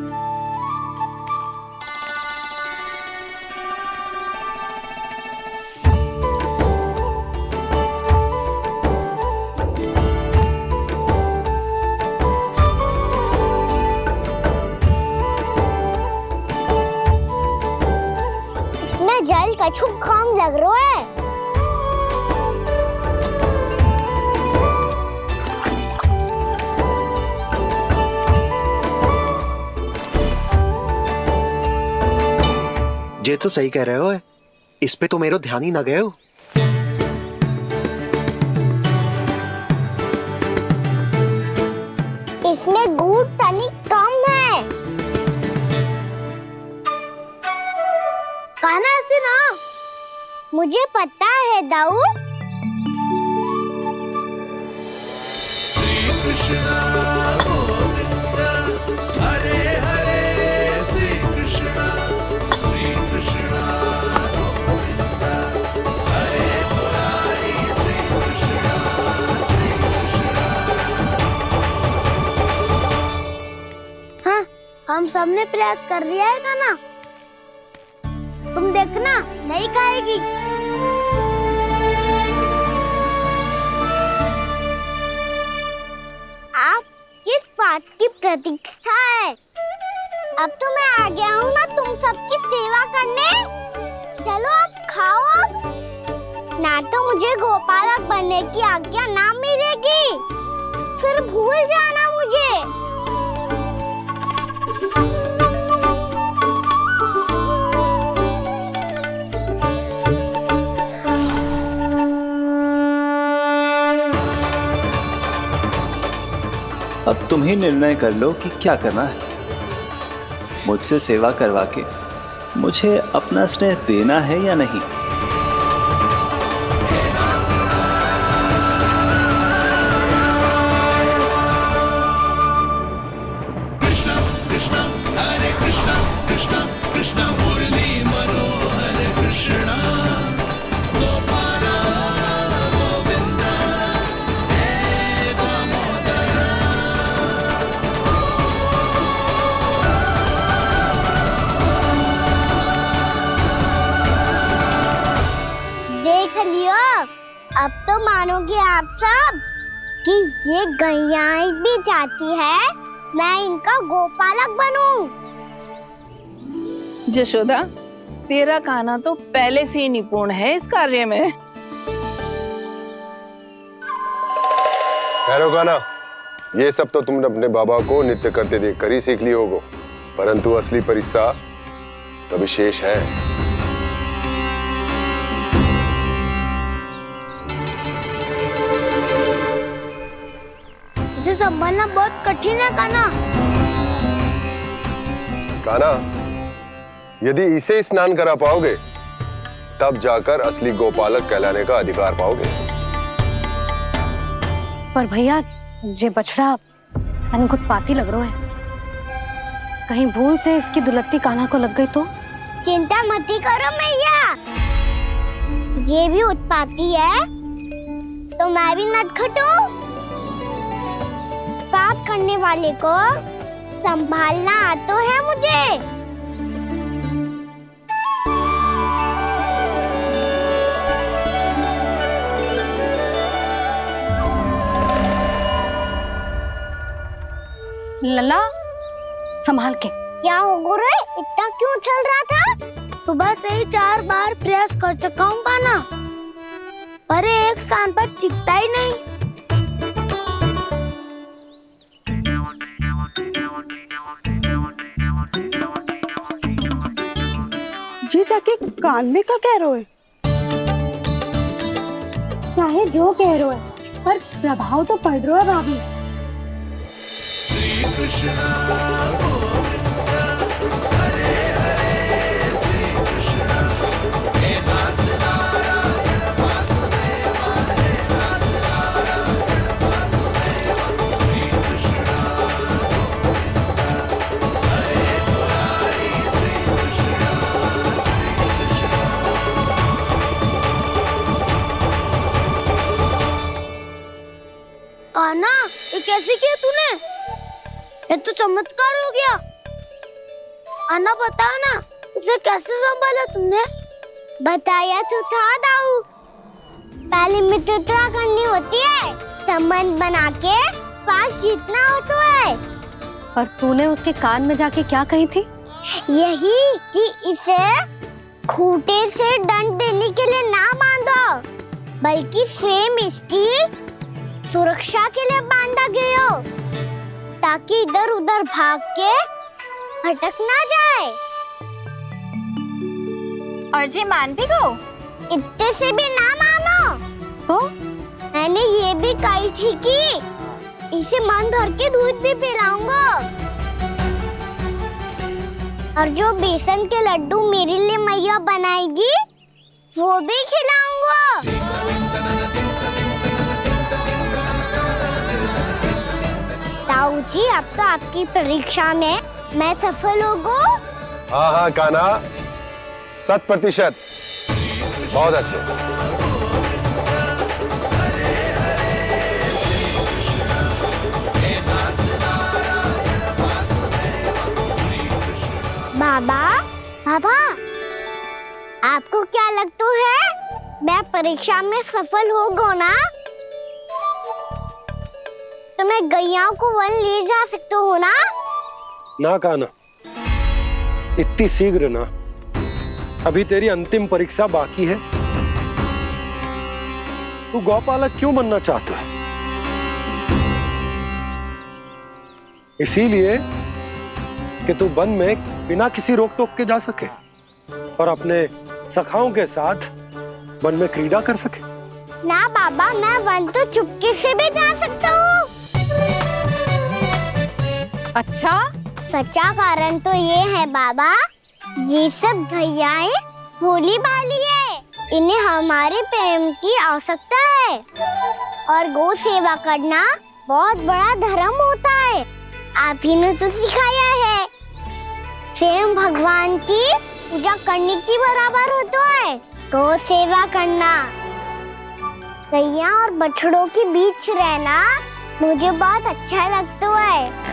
इसमें जल कछु कम लग रहा है। ये तो सही कह रहे हो, इस पे तो मेरो ध्यान ही ना गए हो। इसमें गुड़ तनिक कम है। कान्हा ऐसे ना, मुझे पता है दाऊ। श्री कृष्णा गोविंद हरे हरे, श्री कृष्णा गोविंद हरे मुरारी, श्री कृष्णा हाँ, हम सबने प्रयास कर लिया है कान्हा, तुम देखना नहीं खाएगी। आप किस बात की प्रतीक्षा है? अब तो मैं आ गया हूँ ना तुम सबकी सेवा करने। चलो आप खाओ अब, ना तो मुझे गोपालक बनने की आज्ञा ना मिलेगी, फिर भूल जाना मुझे। अब तुम ही निर्णय कर लो कि क्या करना है। मुझसे सेवा करवा के मुझे अपना स्नेह देना है या नहीं। तो मानोगे आप सब कि ये गैयाएं भी चाहती है मैं इनका गोपालक बनूं। जशोदा, तेरा कान्हा तो पहले से ही निपुण है इस कार्य में। ठहरो कान्हा, ये सब तो तुमने अपने बाबा को नृत्य करते देख कर ही सीख ली होगो, परंतु असली परिस्सा तो विशेष है। इसे संभालना बहुत कठिन है कान्हा। कान्हा, यदि इसे स्नान करा पाओगे तब जाकर असली गोपालक कहलाने का अधिकार पाओगे। पर भैया जे बछड़ा अनकुत पाती लग रहा है, कहीं भूल से इसकी दुलत्ती कान्हा को लग गई तो? चिंता मत करो मैया, ये भी उत्पाती है तो मैं भी नटखट हूँ। पाप करने वाले को संभालना आता है मुझे। लला, संभाल के। क्या हो गुरु, इतना क्यों चल रहा था? सुबह से ही 4 बार प्रयास कर चुका हूँ कान्हा, पर एक स्थान पर टिकता ही नहीं। जी जाके कान में का कह रहे हो? चाहे जो कह रहे हो, पर प्रभाव तो पड़ रहा है भाभी। श्री कृष्ण गोविंद हरे हरे श्री कृष्ण हे नाथ नारायण वासुदेव हे नाथ नारायण वासुदेव श्री कृष्ण गोविंद हरे मुरारी श्री कृष्ण कान्हा, ये कैसे किया तूने? ये तो चमत्कार हो गया। अन्ना बताओ ना, इसे कैसे संभाला तुमने? बताया तो था दाऊ, पहले मित्रता करनी होती है, संबंध बना के पास जीतना होता है। पर तूने उसके कान में जाके क्या कही थी? यही कि इसे खूंटे से दंड देने के लिए ना बांधो, बल्कि स्वयं इसकी सुरक्षा के लिए बांधा गया हो, ताकि इधर उधर भाग के भटक ना जाए। और जी मान भी गो? इतने से भी ना मानो तो? मैंने ये भी कही थी कि इसे मन भर के दूध भी पिलाऊंगा, और जो बेसन के लड्डू मेरे लिए मैया बनाएगी वो भी खिलाऊंगा। ताऊ जी, अब तो आपकी परीक्षा में मैं सफल होगा। हाँ हाँ कान्हा, 100%। बहुत अच्छे। बाबा, बाबा, आपको क्या लगता है मैं परीक्षा में सफल होगा ना? तो मैं गैयाओं को वन ले जा सकता हूँ ना? ना कान्हा, इतनी शीघ्र ना, अभी तेरी अंतिम परीक्षा बाकी है। तू गौपालक क्यों बनना चाहता है? इसीलिए कि तू वन में बिना किसी रोक टोक के जा सके और अपने सखाओं के साथ वन में क्रीड़ा कर सके। ना बाबा, मैं वन तो चुपके से भी जा सकता हूँ। अच्छा? सच्चा कारण तो ये है बाबा, ये सब गैयाएं भोली भाली है, इन्हें हमारे प्रेम की आवश्यकता है, और गौ सेवा करना बहुत बड़ा धर्म होता है। आप ही ने तो सिखाया है, स्वयं भगवान की पूजा करने की बराबर होता है गौ सेवा करना। गैया और बछड़ों के बीच रहना मुझे बहुत अच्छा लगता है।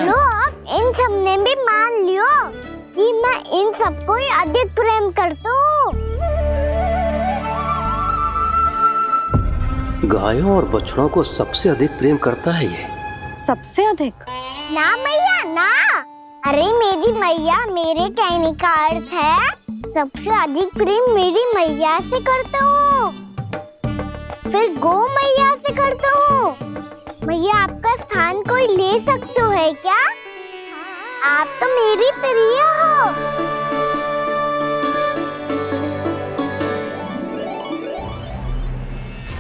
लो, अब इन सब ने भी मान लियो कि मैं इन सबको ही अधिक प्रेम करता हूँ। गायों और बछड़ों को सबसे अधिक प्रेम करता है ये। सबसे अधिक? ना मैया ना, अरे मेरी मैया, मेरे कहने का अर्थ है सबसे अधिक प्रेम मेरी मैया से करता हूँ, फिर गौ मैया से करता हूँ। मैया आपका स्थान कोई ले सकते है क्या? आप तो मेरी प्रिय हो।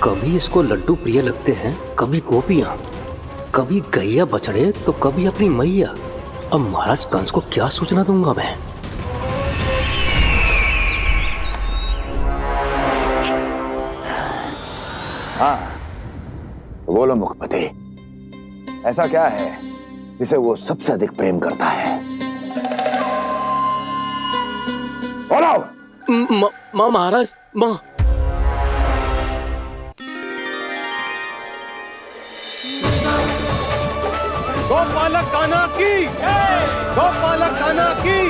कभी इसको लड्डू प्रिय लगते हैं, कभी गोपियां, कभी गैया बछड़े, तो कभी अपनी मैया। अब महाराज कंस को क्या सूचना दूंगा मैं? हाँ, बोलो मुखपति, ऐसा क्या है जिसे वो सबसे अधिक प्रेम करता है? बोलो। माँ महाराज, माँ। गोपालक कान्हा की, गोपालक कान्हा की,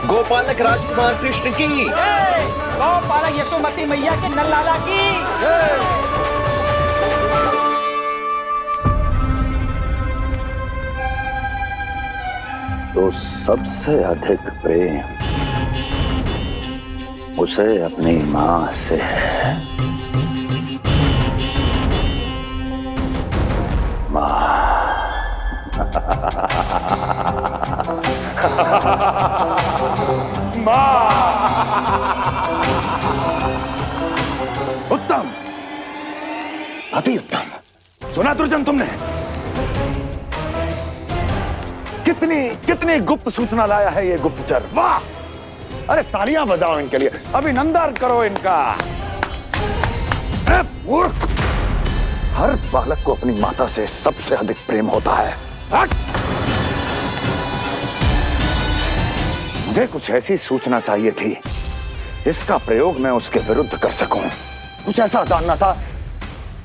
गोपालक राजकुमार कृष्ण की, गोपालक यशोमती मैया के नल्लाला की। तो सबसे अधिक प्रेम उसे अपनी मां से है। उत्तम, अति उत्तम। सुना दुर्जन तुमने? कितनी गुप्त सूचना लाया है ये गुप्तचर। वाह! अरे तालियां बजाओ इनके लिए, अभिनंदन करो इनका। मूर्ख! हर बालक को अपनी माता से सबसे अधिक प्रेम होता है। मुझे कुछ ऐसी सूचना चाहिए थी जिसका प्रयोग मैं उसके विरुद्ध कर सकूं। कुछ ऐसा जानना था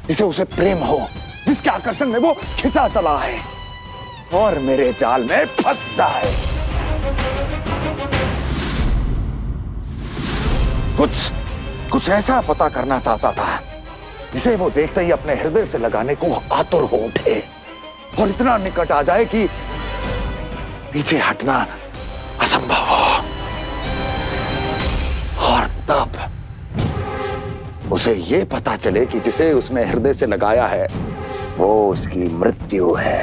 जिसे उसे प्रेम हो, जिसके आकर्षण में वो खिंचा चला है और मेरे जाल में फंस जाए। कुछ ऐसा पता करना चाहता था जिसे वो देखते ही अपने हृदय से लगाने को आतुर हो उठे और इतना निकट आ जाए कि पीछे हटना असंभव हो। और तब उसे ये पता चले कि जिसे उसने हृदय से लगाया है वो उसकी मृत्यु है।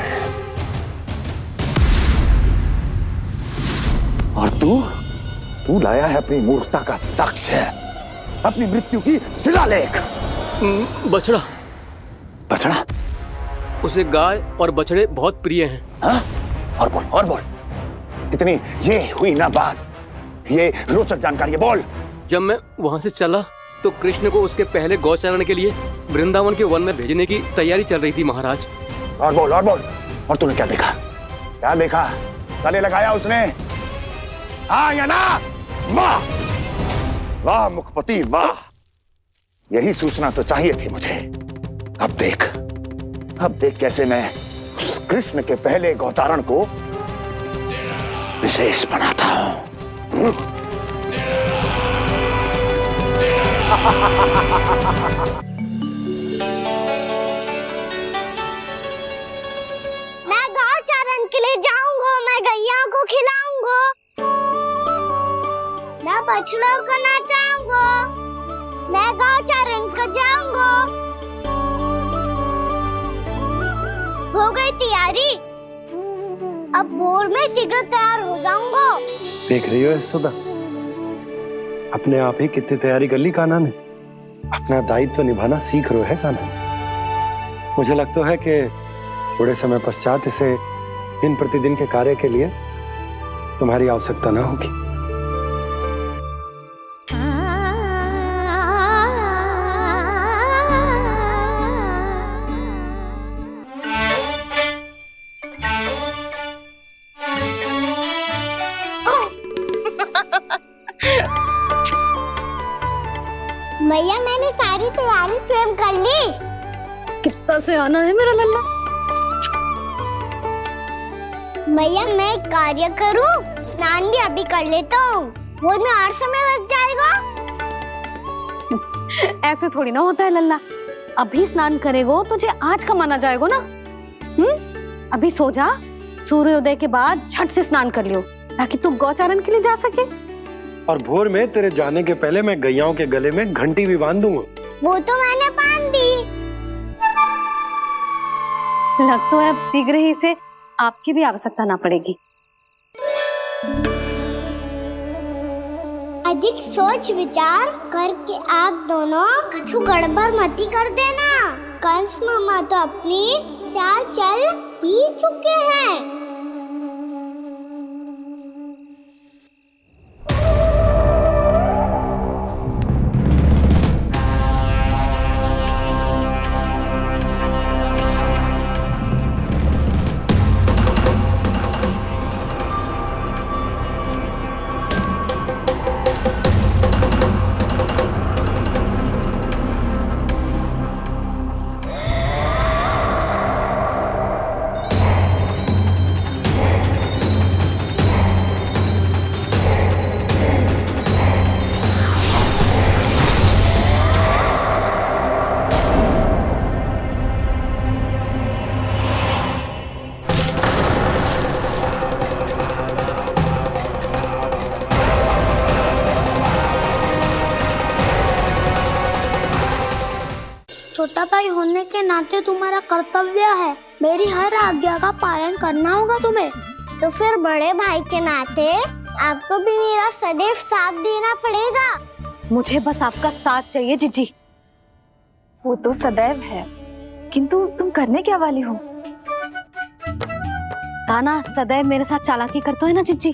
और तू लाया है अपनी मूर्खता का साक्ष्य, अपनी मृत्यु की शिलालेख। बछड़ा। बछड़ा? उसे गाय और बछड़े बहुत प्रिय हैं। हाँ? और बोल। कितनी ये हुई ना बात, ये रोचक जानकारी बोल। जब मैं वहां से चला तो कृष्ण को उसके पहले गौचारण के लिए वृंदावन के वन में भेजने की तैयारी चल रही थी महाराज। और बोल। और तूने क्या देखा? गले लगाया उसने? हाँ या ना? वाह मुखपति वाह, यही सूचना तो चाहिए थी मुझे। अब देख कैसे मैं उस कृष्ण के पहले गौतारण को विशेष बनाता हूं। मैं गौचारण के लिए जाऊंगा, मैं गैया को खिलाऊंगा, मैं बछड़ों को नचाऊंगा, मैं गौचारण को जाऊंगा। हो गई तैयारी, अब भोर में शीघ्र तैयार हो जाऊंगा। देख रही हो यशोदा, अपने आप ही कितनी तैयारी कर ली कान्हा ने। अपना दायित्व निभाना सीख रहे है कान्हा। मुझे लगता है कि थोड़े समय पश्चात इसे दिन प्रतिदिन के कार्य के लिए तुम्हारी आवश्यकता ना होगी। भैया मैंने सारी तैयारी स्वयं कर ली। कितना से आना है मेरा लल्ला? भैया मैं एक कार्य करूं, स्नान भी अभी कर लेता हूँ, वो में और समय लग जाएगा। ऐसे थोड़ी ना होता है लल्ला, अभी स्नान करेगो तुझे आज का माना जाएगा ना। अभी सो जा, सूर्योदय के बाद झट से स्नान कर लियो ताकि तू गौचारण के लिए जा सके। और भोर में तेरे जाने के पहले मैं गैयाओं के गले में घंटी भी बांध दूंगा। वो तो मैंने बांध दी। लग तो है अब शीघ्र ही से आपकी भी आवश्यकता ना पड़ेगी। अधिक सोच विचार करके आप दोनों कछु गड़बड़ मती कर देना। कंस मामा तो अपनी चाल चल भी चुके हैं। छोटा भाई होने के नाते तुम्हारा कर्तव्य है, मेरी हर आज्ञा का पालन करना होगा तुम्हें। तो फिर बड़े भाई के नाते आपको भी मेरा सदैव साथ देना पड़ेगा। मुझे बस आपका साथ चाहिए जीजी। वो तो सदैव है, किंतु तुम करने क्या वाली हो? कान्हा सदैव मेरे साथ चालाकी करता है ना जीजी।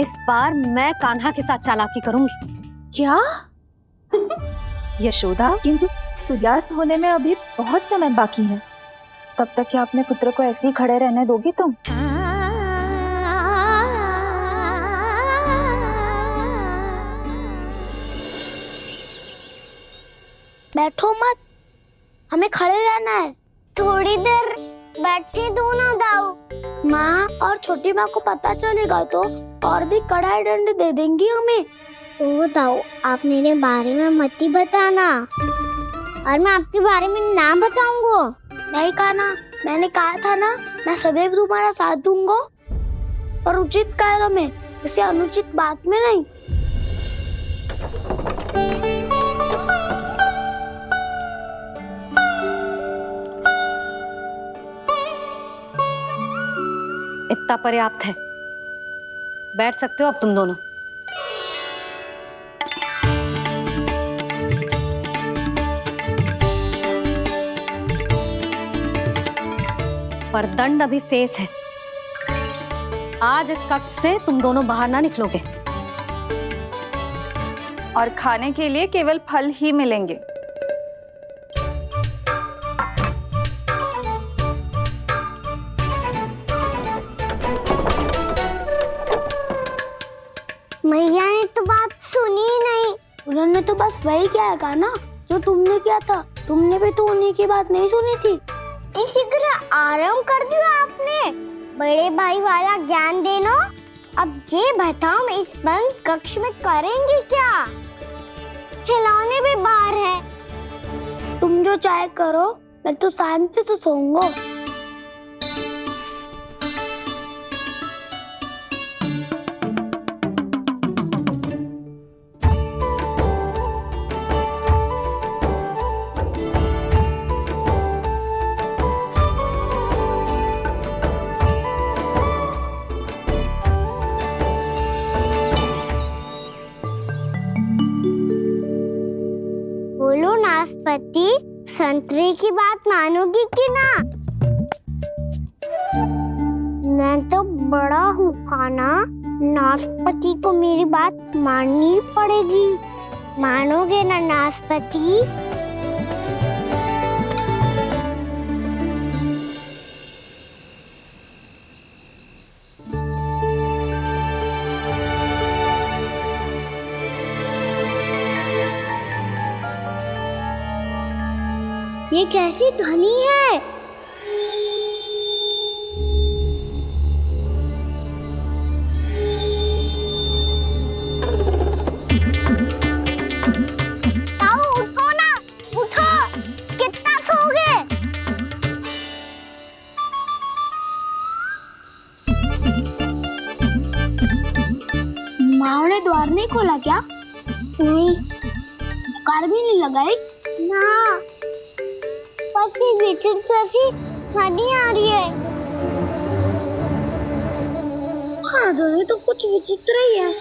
इस बार मैं कान्हा के साथ चालाकी करूंगी। क्या? यशोदा, किंतु सूर्यास्त होने में अभी बहुत समय बाकी है। तब तक क्या अपने पुत्र को ऐसे ही खड़े रहने दोगी तुम? बैठो मत, हमें खड़े रहना है। थोड़ी देर बैठे दो ना दाऊ। माँ और छोटी माँ को पता चलेगा तो और भी कड़ा दंड दे देंगी हमें। ओ दाऊ, आप मेरे बारे में मत ही बताना और मैं आपके बारे में ना बताऊंगा। नहीं कान्हा, मैंने कहा था ना, मैं सदैव तुम्हारा साथ दूंगा और उचित कार्य में, इसे अनुचित बात में नहीं। इतना पर्याप्त है, बैठ सकते हो अब तुम दोनों। पर दंड अभी शेष है। आज इस कक्ष से तुम दोनों बाहर ना निकलोगे और खाने के लिए केवल फल ही मिलेंगे। मैया ने तो बात सुनी ही नहीं। उन्होंने तो बस वही किया ना जो तुमने किया था। तुमने भी तो उन्हीं की बात नहीं सुनी थी। शीघ्र आराम कर दिया आपने। बड़े भाई वाला ज्ञान देना। अब ये बताओ, इस बंद कक्ष में करेंगे क्या? खिलौने भी बाहर है। तुम जो चाहे करो, मैं तो शांति से सोऊंगा। बोलो नाशपाती, संतरे की बात मानोगी कि ना? मैं तो बड़ा हूँ कान्हा, नाशपाती को मेरी बात माननी पड़ेगी। मानोगे ना नाशपाती? ये कैसी ध्वनि है? ताऊ, उठो ना, उठो। माँ ने द्वार नहीं खोला क्या? नहीं। कार भी नहीं लगाई? ना। बस ये विचित्र सी ध्वनि आ रही है। हाँ, दोनों तो कुछ विचित्र ही है।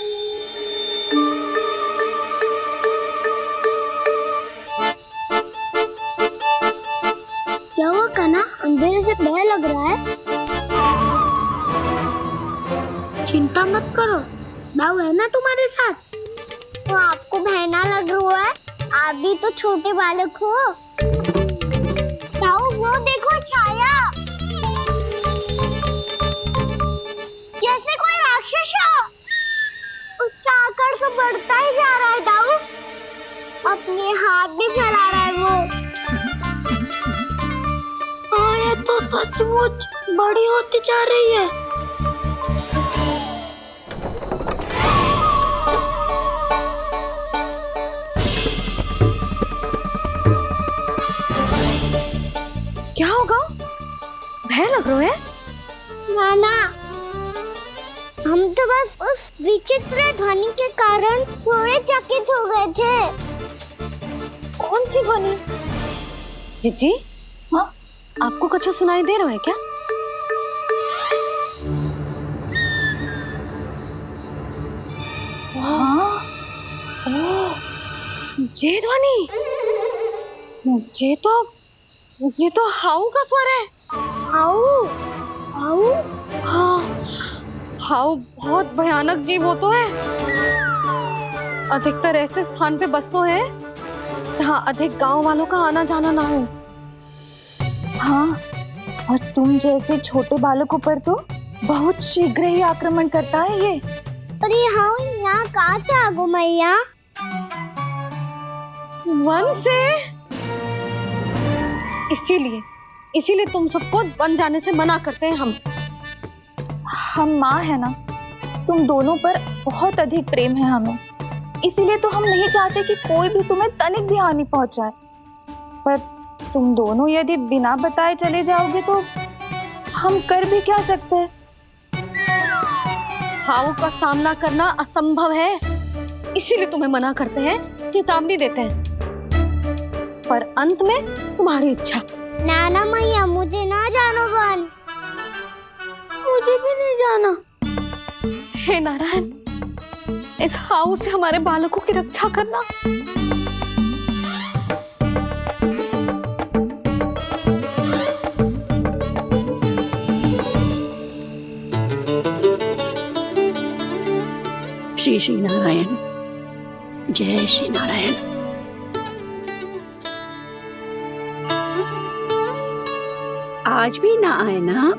क्या हुआ कान्हा? अंधेरे से भय लग रहा है। चिंता मत करो, दाऊ है ना तुम्हारे साथ। तो आपको भय ना लग रहा है? आप भी तो छोटे बालक हो। दाऊ, वो देखो छाया, जैसे कोई राक्षस हो। उसका आकार तो बढ़ता ही जा रहा है दाऊ। अपने हाथ भी फैला रहा है वो। हाँ, ये तो सचमुच बड़ी होती जा रही है। क्या होगा? भय लग रहा है? नाना, हम तो बस उस विचित्र ध्वनि के कारण थोड़े चकित हो गए थे। कौन सी ध्वनि? जीजी, हाँ, आपको कुछ सुनाई दे रहा है क्या? हाँ, ओह, ये ध्वनि, ये तो हाउ का स्वर है। हाउ? हाउ? हाँ, हाउ बहुत भयानक जीव हो तो है। अधिकतर ऐसे स्थान पे बसते हैं जहाँ अधिक गांव वालों का आना जाना ना हो। हाँ, और तुम जैसे छोटे बालकों पर तो बहुत शीघ्र ही आक्रमण करता है ये। पर ये हाउ यहाँ कहाँ से आ गो मैया? वन से। इसीलिए तुम सबको वन जाने से मना करते हैं हम माँ है ना, तुम दोनों पर बहुत अधिक प्रेम है हमें, इसीलिए तो हम नहीं चाहते कि कोई भी तुम्हें तनिक भी हानि पहुंचाए। पर तुम दोनों यदि बिना बताए चले जाओगे तो हम कर भी क्या सकते हैं? हाउ का सामना करना असंभव है, इसीलिए तुम्हें मना करते हैं, चेतावनी देते हैं। पर अंत में तुम्हारी इच्छा। नाना मैया, मुझे ना जानो वन। मुझे भी नहीं जाना। हे नारायण, इस हाउ से हमारे बालकों की रक्षा करना। श्री श्री नारायण, जय श्री नारायण। आज भी ना आए ना?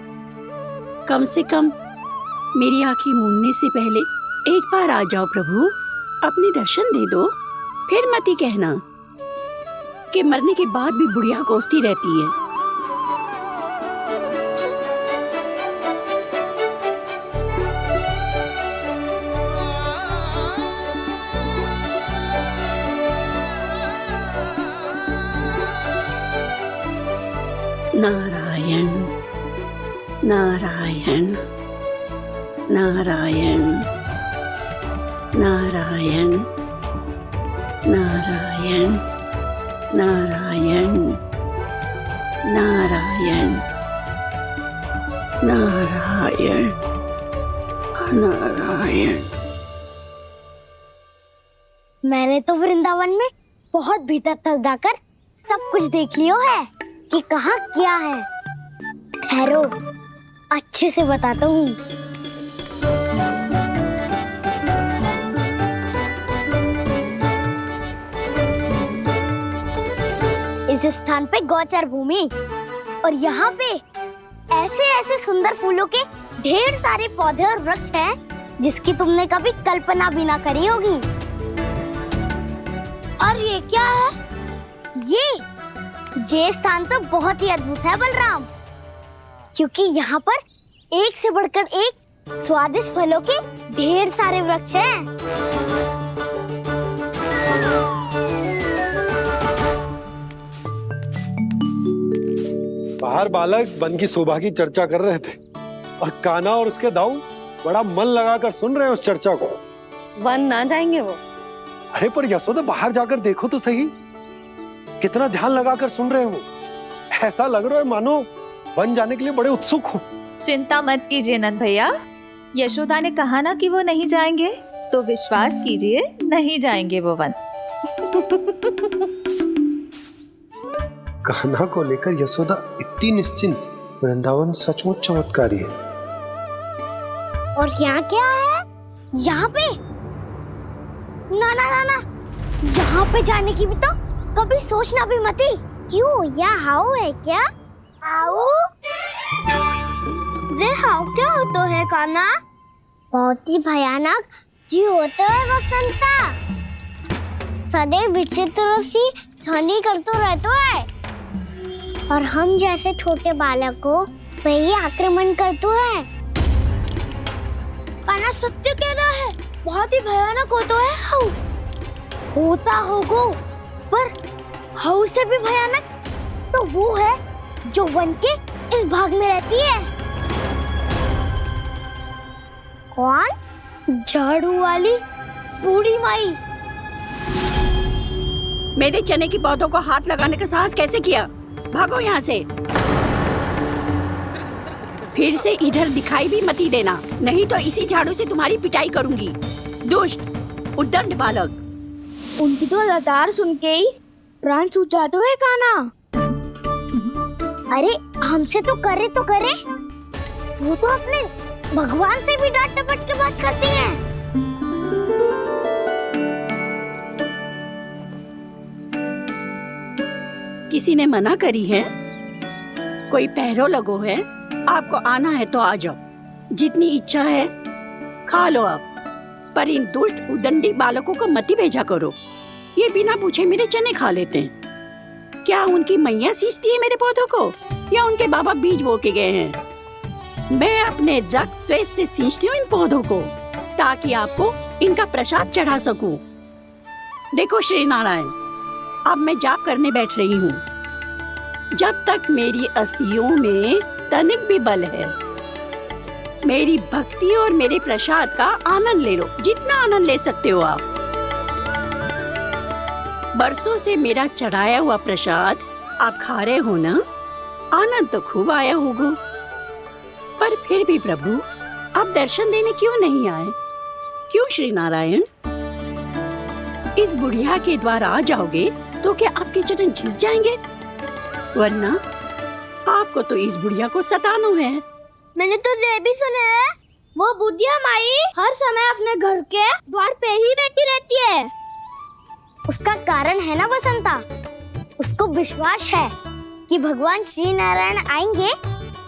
कम से कम मेरी आंखें मूंदने से पहले एक बार आ जाओ प्रभु, अपने दर्शन दे दो। फिर मत ही कहना कि मरने के बाद भी बुढ़िया कोसती रहती है। नारायण नारायण नारायण नारायण नारायण नारायण नारायण नारायण नारायण। मैंने तो वृंदावन में बहुत भीतर तक जाकर सब कुछ देख लियो है कि कहाँ क्या है। ठहरो, अच्छे से बताता हूँ। इस स्थान पे गोचर भूमि और यहाँ पे ऐसे ऐसे सुंदर फूलों के ढेर सारे पौधे और वृक्ष हैं जिसकी तुमने कभी कल्पना भी ना करी होगी। और ये क्या है? ये स्थान तो बहुत ही अद्भुत है बलराम, क्योंकि यहाँ पर एक से बढ़कर एक स्वादिष्ट फलों के ढेर सारे वृक्ष हैं। बाहर बालक वन की शोभा की चर्चा कर रहे थे और कान्हा और उसके दाऊ बड़ा मन लगाकर सुन रहे हैं उस चर्चा को। वन ना जाएंगे वो। अरे पर यशोदा बाहर जाकर देखो तो सही, कितना ध्यान लगाकर सुन रहे हो। ऐसा लग रहा है मानो वन जाने के लिए बड़े उत्सुक हो। चिंता मत कीजिए नंद भैया, यशोदा ने कहा ना कि वो नहीं जाएंगे, तो विश्वास कीजिए नहीं जाएंगे वो वन। कान्हा को लेकर यशोदा इतनी निश्चिंत, वृंदावन सचमुच चमत्कारी है। और यहाँ क्या है? यहाँ पे? ना ना ना ना, यहाँ पे जाने की भी तो कभी सोचना भी मत ही। क्यों, यहाँ हाउ है क्या? हाउ? ये हाउ क्या होता है कान्हा? बहुत ही भयानक जी होता है वसंता। सदैव विचित्र सी ध्वनि करते रहता है और हम जैसे छोटे बालक को वही आक्रमण करते है। कान्हा सत्य कह रहा है, बहुत ही भयानक होता है हाउ। होता होगा, पर हाउ से भी भयानक तो वो है जो वन के इस भाग में रहती है। कौन? झाड़ू वाली बूढ़ी माई। मेरे चने की पौधों को हाथ लगाने का साहस कैसे किया? भागो यहाँ से। फिर से इधर दिखाई भी मत ही देना, नहीं तो इसी झाड़ू से तुम्हारी पिटाई करूंगी। दुष्ट, उद्दंड बालक। उनकी तो लतार सुन के ही प्राण सूझ जाते हैं कान्हा। अरे हमसे तो करे, वो तो अपने भगवान से भी डांट डपट के बात करती हैं। किसी ने मना करी है? कोई पहरो लगो है? आपको आना है तो आ जाओ, जितनी इच्छा है खा लो आप, पर इन दुष्ट उदंडी बालकों को मत ही भेजा करो। ये बिना पूछे मेरे चने खा लेते हैं। क्या उनकी मैया सींचती है मेरे पौधों को, या उनके बाबा बीज बो के गए हैं? मैं अपने रक्त स्वेद से सींचती हूँ इन पौधों को, ताकि आपको इनका प्रसाद चढ़ा सकूं। देखो श्री नारायण, अब मैं जाप करने बैठ रही हूँ। जब तक मेरी अस्थियों में तनिक भी बल है, मेरी भक्ति और मेरे प्रसाद का आनंद ले लो, जितना आनंद ले सकते हो आप। बरसों से मेरा चढ़ाया हुआ प्रसाद आप खा रहे हो ना, आनंद तो खूब आया होगा। पर फिर भी प्रभु, आप दर्शन देने क्यों नहीं आए? क्यों श्री नारायण? इस बुढ़िया के द्वार आ जाओगे तो क्या आपके चरण घिस जाएंगे? वरना आपको तो इस बुढ़िया को सताना है। मैंने तो ये भी सुना है, वो बुढ़िया माई हर समय अपने घर के द्वार पे ही बैठी रहती है। उसका कारण है ना बसंता, उसको विश्वास है कि भगवान श्री नारायण आएंगे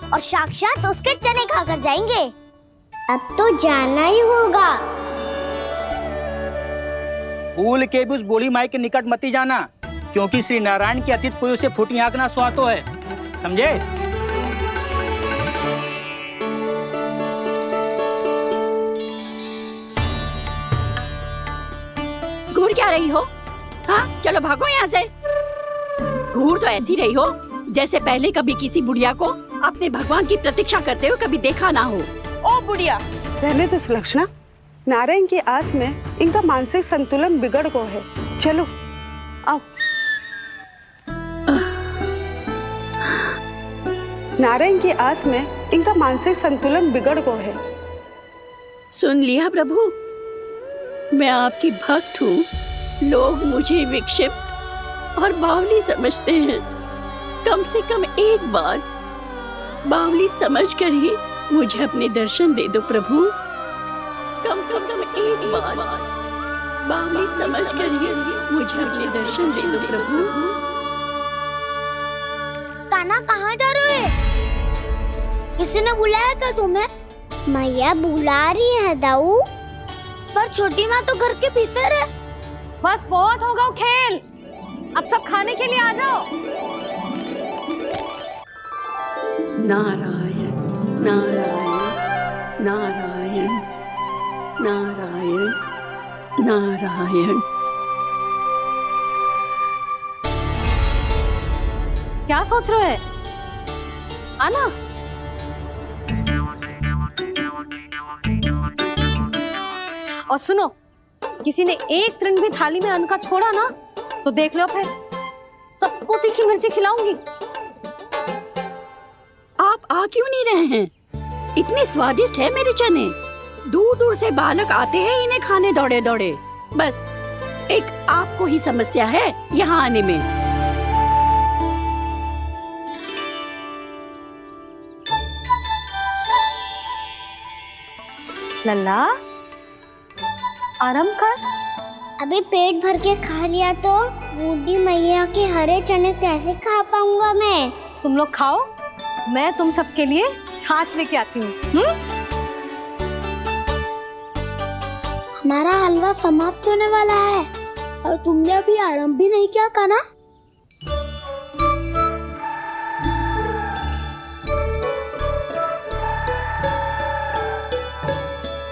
और साक्षात उसके चने खाकर जाएंगे। अब तो जाना ही होगा। भूल के भी उस बूढ़ी माई के निकट मत ही जाना, क्योंकि श्री नारायण की अतीत पुरुष से फूटी आंख ना सुहातो है, समझे? घूर क्या रही हो? हाँ, चलो भागो यहाँ से। घूर तो ऐसी रही हो जैसे पहले कभी किसी बुढ़िया को अपने भगवान की प्रतीक्षा करते हुए कभी देखा ना हो। ओ बुढ़िया, रहने दो सुलक्षणा। नारायण की आस में इनका मानसिक संतुलन बिगड़ गया है। चलो आओ। नारायण की आस में इनका मानसिक संतुलन बिगड़ गया है। सुन लिया प्रभु, मैं आपकी भक्त हूँ। लोग मुझे विक्षिप्त और बावली समझते हैं। कम से कम एक बार बावली समझकर ही मुझे अपने दर्शन दे दो प्रभु। कम से कम एक बार बावली समझकर ही मुझे अपने दर्शन दे दो प्रभु। कान्हा कहाँ जा रहे हो? किसी ने बुलाया था तुम्हें? मैया बुला रही है दाऊ, पर छोटी माँ तो घर के भीतर है। बस बहुत होगा खेल, अब सब खाने के लिए आ जाओ। नारायण नारायण नारायण नारायण नारायण। क्या सोच रहे हो? आना। और सुनो, किसी ने एक तृण भी थाली में अन्न का छोड़ा ना तो देख लो फिर सबको तीखी मिर्ची खिलाऊंगी। आप आ क्यों नहीं रहे हैं? इतने स्वादिष्ट है मेरे चने। दूर दूर से बालक आते हैं इन्हें खाने दौड़े दौड़े। बस एक आपको ही समस्या है यहाँ आने में। लल्ला आराम कर। अभी पेट भर के खा लिया तो बूढ़ी मैया के हरे चने कैसे खा पाऊंगा मैं? तुम लोग खाओ, मैं तुम सबके लिए छाछ लेके आती हूँ। हमारा हलवा समाप्त होने वाला है और तुमने अभी आराम भी नहीं किया कान्हा।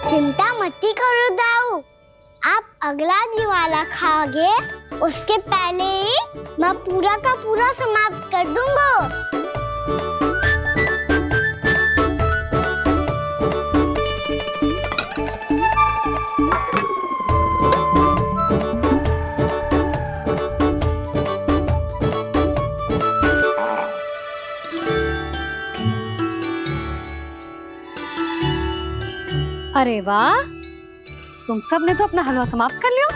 चिंता मत करो दाऊ, आप अगला दिवाला खाओगे उसके पहले ही मैं पूरा का पूरा समाप्त कर दूंगा। अरे वाह, तुम सब ने तो अपना हलवा समाप्त कर लिया।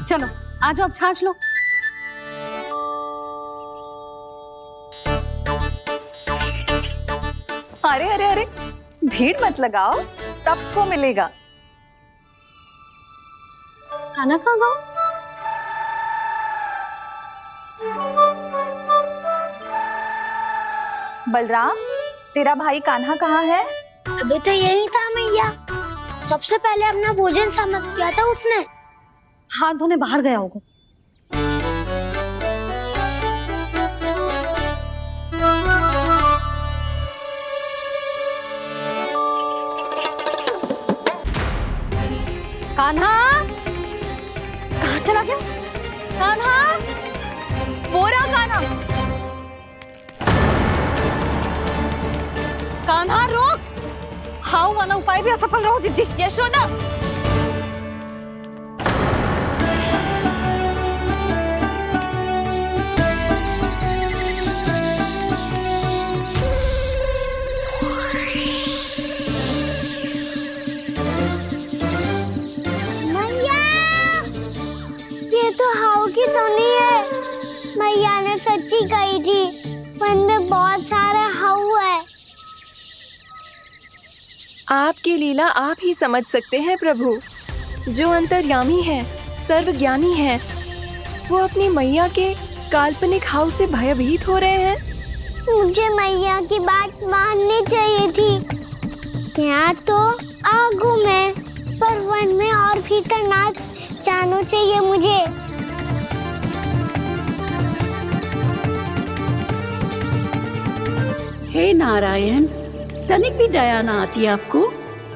चलो आ जाओ, अब छाछ लो। अरे अरे अरे, भीड़ मत लगाओ, सबको मिलेगा। खाना खा गो। बलराम, तेरा भाई कान्हा कहाँ है? अभी तो यही था मैया, सबसे पहले अपना भोजन समाप्त किया था उसने। हाथ धोने बाहर गया होगा। कान्हा कहाँ चला गया? कान्हा, वो रहा कान्हा। कान्हा रोक, हाउ वाला उपाय भी असफल रहो जिज्जी। यशोदा, मैया, ये तो हाउ की धुनी है। मैया ने सच्ची कही थी, वन में बहुत सारे हाउ है। आपकी लीला आप ही समझ सकते हैं प्रभु। जो अंतर्यामी है, सर्वज्ञानी है, वो अपनी मैया के काल्पनिक हाव से भयभीत हो रहे हैं। मुझे मैया की बात माननी चाहिए थी। यहाँ तो आगू में, पर वन में और भीतर ना जाना चाहिए मुझे। हे नारायण, तनिक भी दया ना आती आपको?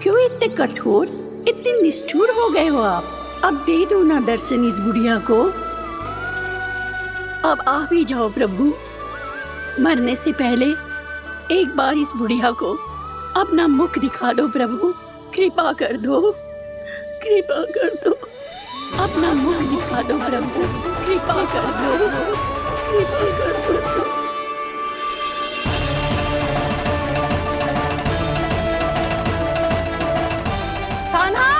क्यों इतने कठोर, इतने निष्ठुर हो गए हो आप? अब दे दो ना दर्शन इस बुढ़िया को। अब आ भी जाओ प्रभु, मरने से पहले एक बार इस बुढ़िया को अपना मुख दिखा दो प्रभु। कृपा कर दो, कृपा कर दो, अपना मुख दिखा दो प्रभु। कृपा कर दो, कृपा कर दो। कान्हा,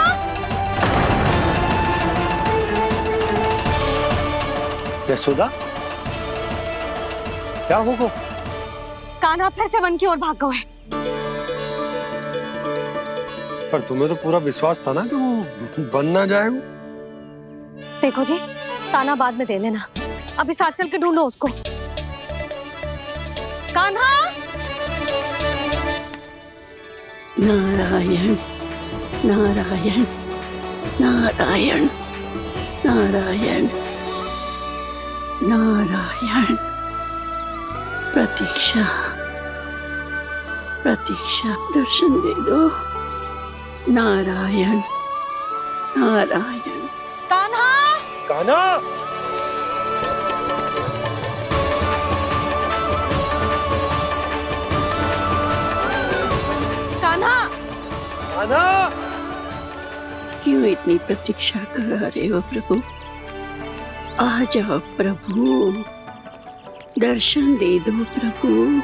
यशोदा, क्या होगा? कान्हा फिर से वन की ओर भाग गए। पर तुम्हें तो पूरा विश्वास था ना कि वो बन ना जाए। देखो जी, ताना बाद में दे लेना, अभी साथ चल के ढूंढो उसको। कान्हा, नारायण नारायण नारायण नारायण नारायण। प्रतीक्षा प्रतीक्षा, दर्शन दे दो। नारायण नारायण। कान्हा, कान्हा, कान्हा, कान्हा, क्यों इतनी प्रतीक्षा करा रहे हो प्रभु? आ जाओ प्रभु, दर्शन दे दो प्रभु।